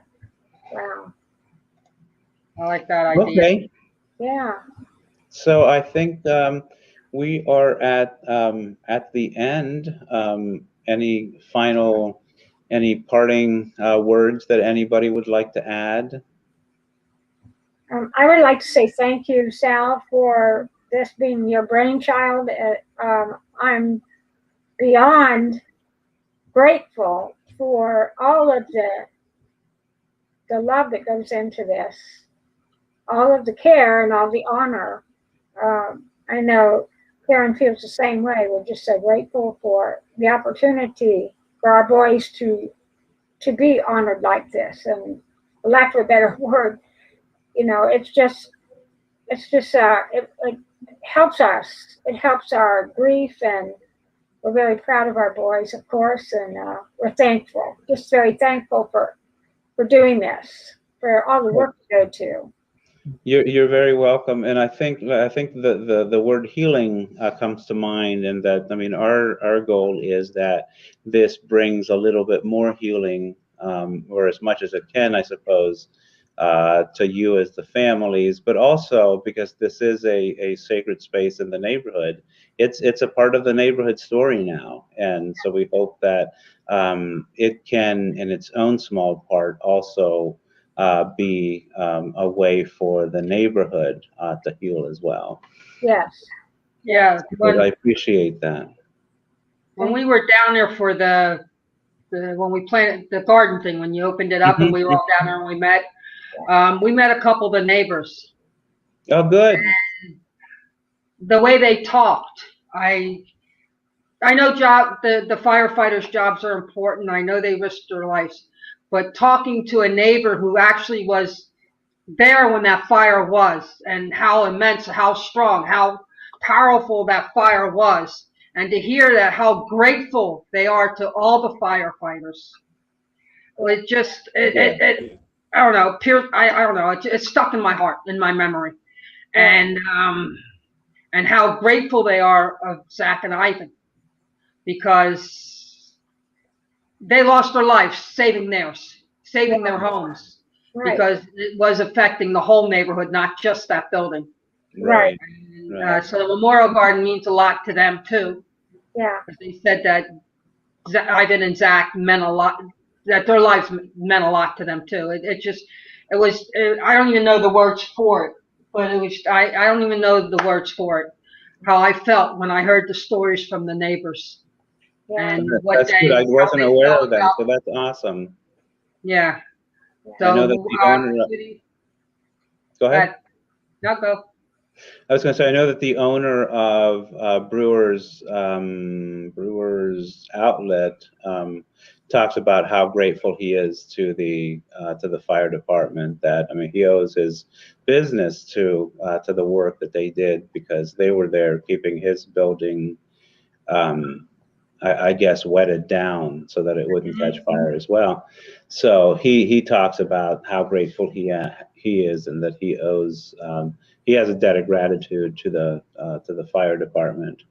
Wow. I like that idea. Okay. Yeah. So I think we are at the end. Any parting words that anybody would like to add? I would like to say thank you, Sal, for this being your brainchild. I'm beyond grateful for all of the love that goes into this, all of the care and all the honor. I know Karen feels the same way. We're just so grateful for the opportunity for our boys to be honored like this. And for lack of a better word, it's just it helps us. It helps our grief, and we're very proud of our boys, of course, and we're thankful, just very thankful for doing this, for all the work we go to. You're very welcome, and I think the word healing comes to mind, and that, I mean, our goal is that this brings a little bit more healing, or as much as it can, I suppose, to you as the families, but also because this is a sacred space in the neighborhood. It's a part of the neighborhood story now, and so we hope that it can, in its own small part, also be a way for the neighborhood to heal as well. Yes. Yeah. But I appreciate that. When we were down there for when we planted the garden thing, when you opened it up and we were all down there and we met a couple of the neighbors. Oh, good. And the way they talked, I know the firefighters' jobs are important. I know they risked their lives, but talking to a neighbor who actually was there when that fire was, and how immense, how strong, how powerful that fire was, and to hear that, how grateful they are to all the firefighters. It just, I don't know, I don't know, it's stuck in my heart, in my memory, and how grateful they are of Zach and Ivan, because they lost their lives saving theirs, saving their homes. Right. Because it was affecting the whole neighborhood, not just that building. Right. And, so the memorial garden means a lot to them too. Yeah. They said that Ivan and Zach meant a lot, that their lives meant a lot to them too. It was, I don't even know the words for it, but it was, I don't even know the words for it, how I felt when I heard the stories from the neighbors. Yeah. And That's good. I wasn't aware of that, so that's awesome. Yeah. So, I know that the owner. Go ahead. No, go. I was going to say, I know that the owner of Brewers Outlet talks about how grateful he is to the fire department. That, I mean, he owes his business to the work that they did, because they were there keeping his building, I guess, wetted down so that it wouldn't catch fire as well. So he talks about how grateful he is, and that he owes, he has a debt of gratitude to the fire department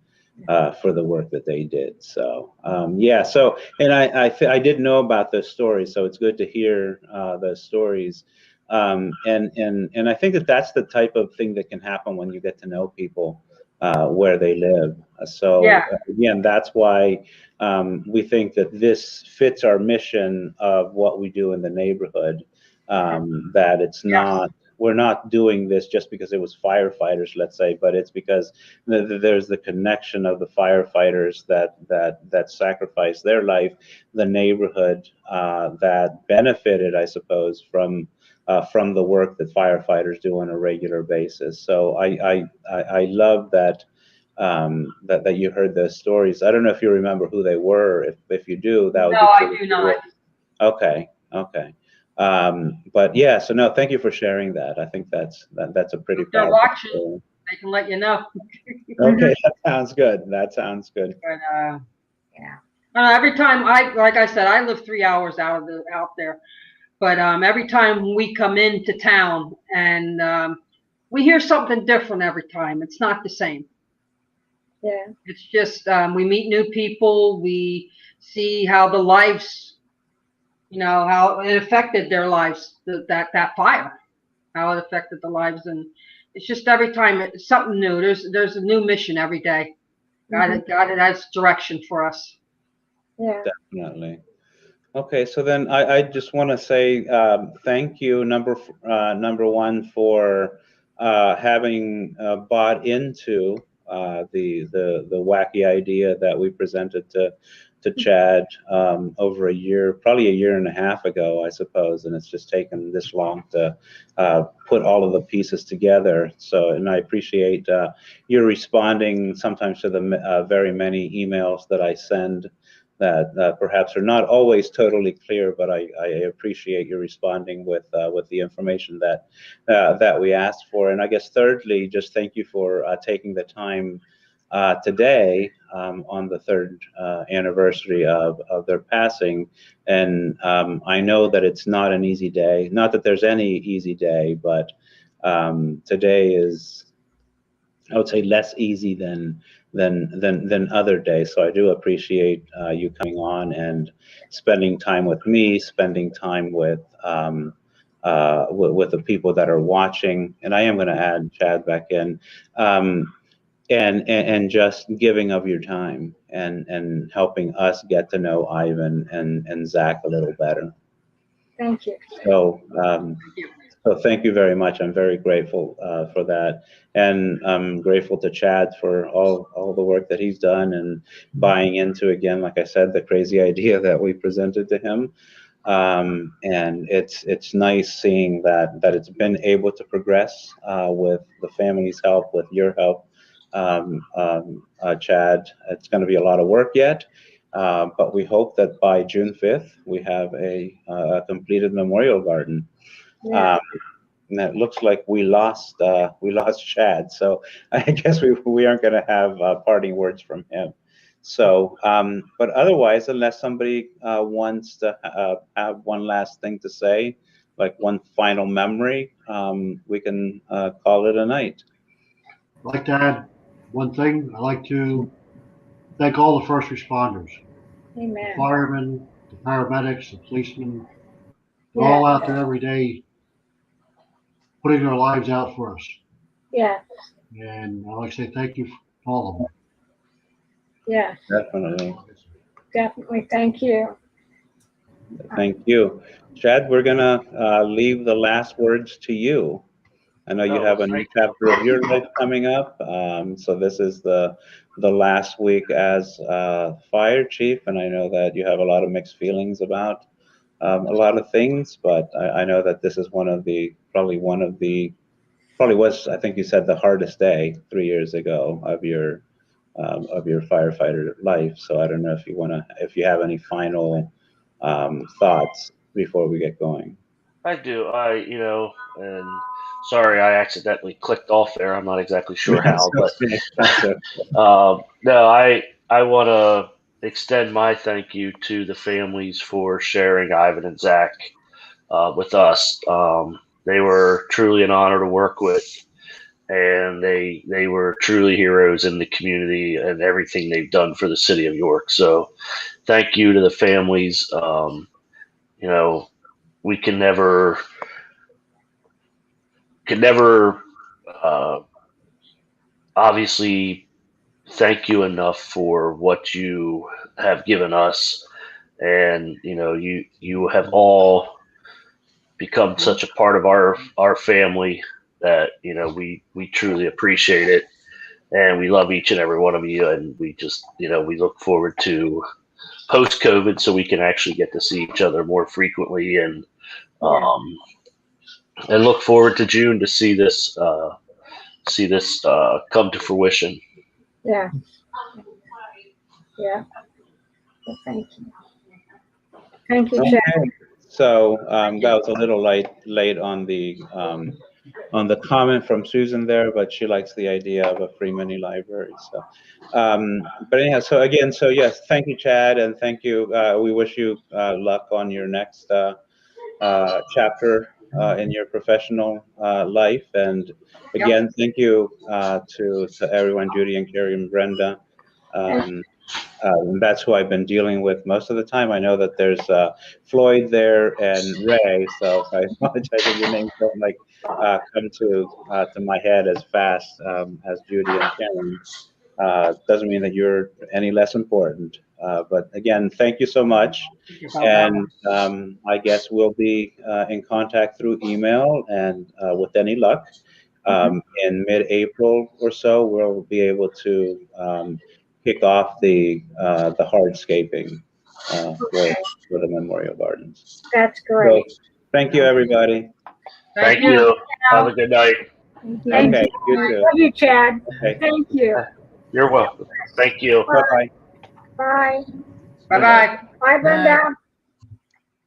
for the work that they did. So yeah. So, and I didn't know about those stories, so it's good to hear those stories. And I think that that's the type of thing that can happen when you get to know people where they live. So again, that's why we think that this fits our mission of what we do in the neighborhood. That it's not, we're not doing this just because it was firefighters, let's say, but it's because there's the connection of the firefighters that sacrificed their life, the neighborhood that benefited, I suppose, from the work that firefighters do on a regular basis. So I love that that you heard those stories. I don't know if you remember who they were. If you do, that would No, be I pretty do cool. not. Okay, okay. But yeah, so no, thank you for sharing that. I think that's a pretty If they're powerful watching, story. they can let you know. Okay, that sounds good. That sounds good. But yeah. Every time like I said, I live 3 hours out there. But every time we come into town and we hear something different every time. It's not the same. Yeah. It's just we meet new people. We see how the lives, how it affected their lives. That fire, how it affected the lives, and it's just every time it's something new. There's a new mission every day. God it has direction for us. Yeah. Definitely. Okay, so then I just want to say thank you, number one, for having bought into the wacky idea that we presented to Chad over probably a year and a half ago, I suppose, and it's just taken this long to put all of the pieces together. So, and I appreciate you responding sometimes to the very many emails that I send that perhaps are not always totally clear, but I appreciate you responding with the information that we asked for. And I guess thirdly, just thank you for taking the time today on the third anniversary of their passing. And I know that it's not an easy day. Not that there's any easy day, but today is, I would say, less easy than other days. So I do appreciate you coming on and spending time with me, spending time with the people that are watching. And I am going to add Chad back in, and just giving of your time and helping us get to know Ivan and Zach a little better. Thank you. So. So thank you very much. I'm very grateful for that, and I'm grateful to Chad for all the work that he's done and buying into, again, like I said, the crazy idea that we presented to him. And it's nice seeing that it's been able to progress with the family's help, with your help, Chad. It's going to be a lot of work yet. But we hope that by June 5th, we have a completed memorial garden. Yeah. And it looks like we lost Chad, so I guess we aren't going to have parting words from him. So, but otherwise, unless somebody wants to have one last thing to say, like one final memory, we can call it a night. I'd like to add one thing. I'd like to thank all the first responders, the Amen. firemen, the paramedics, the policemen. They're Yeah. all out there every day putting their lives out for us. Yeah. And I'd like to say thank you for all of them. Yeah. Definitely. Definitely. Thank you. Thank you, Chad. We're gonna leave the last words to you. I know you Oh, have well, a new thank you. chapter of your life coming up. So this is the last week as fire chief, and I know that you have a lot of mixed feelings about a lot of things, but I know that this is probably was, I think you said, the hardest day 3 years ago of your firefighter life. So I don't know if you have any final thoughts before we get going. I do. And sorry, I accidentally clicked off there. I'm not exactly sure how, but no, I want to extend my thank you to the families for sharing Ivan and Zach with us. They were truly an honor to work with, and they were truly heroes in the community and everything they've done for the city of York. So, thank you to the families. We can never obviously thank you enough for what you have given us, and you have all become such a part of our family that we truly appreciate it, and we love each and every one of you, and we just we look forward to post COVID so we can actually get to see each other more frequently, and look forward to June to see this come to fruition. Yeah. Yeah. Well, thank you. Thank you, Chad. Okay. So that was a little late on the comment from Susan there, but she likes the idea of a free mini library. So, but anyhow, so again, so yes, thank you, Chad, and thank you. We wish you luck on your next chapter in your professional life. And again, thank you to everyone, Judy and Carrie and Brenda. That's who I've been dealing with most of the time. I know that there's Floyd there and Ray, so I apologize if your names don't come to my head as fast as Judy and Karen. Doesn't mean that you're any less important. But again, thank you so much. And I guess we'll be in contact through email, and with any luck, in mid-April or so, we'll be able to kick off the hardscaping for the Memorial Gardens. That's great. So, thank you, everybody. Thank you. Have a good night. Thank Okay, you you. too. Love you, Chad. Okay. Thank you. You're welcome. Thank you. Bye-bye. Bye. Bye-bye. Bye, Brenda.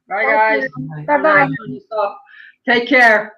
Bye, guys. Bye-bye. Take care.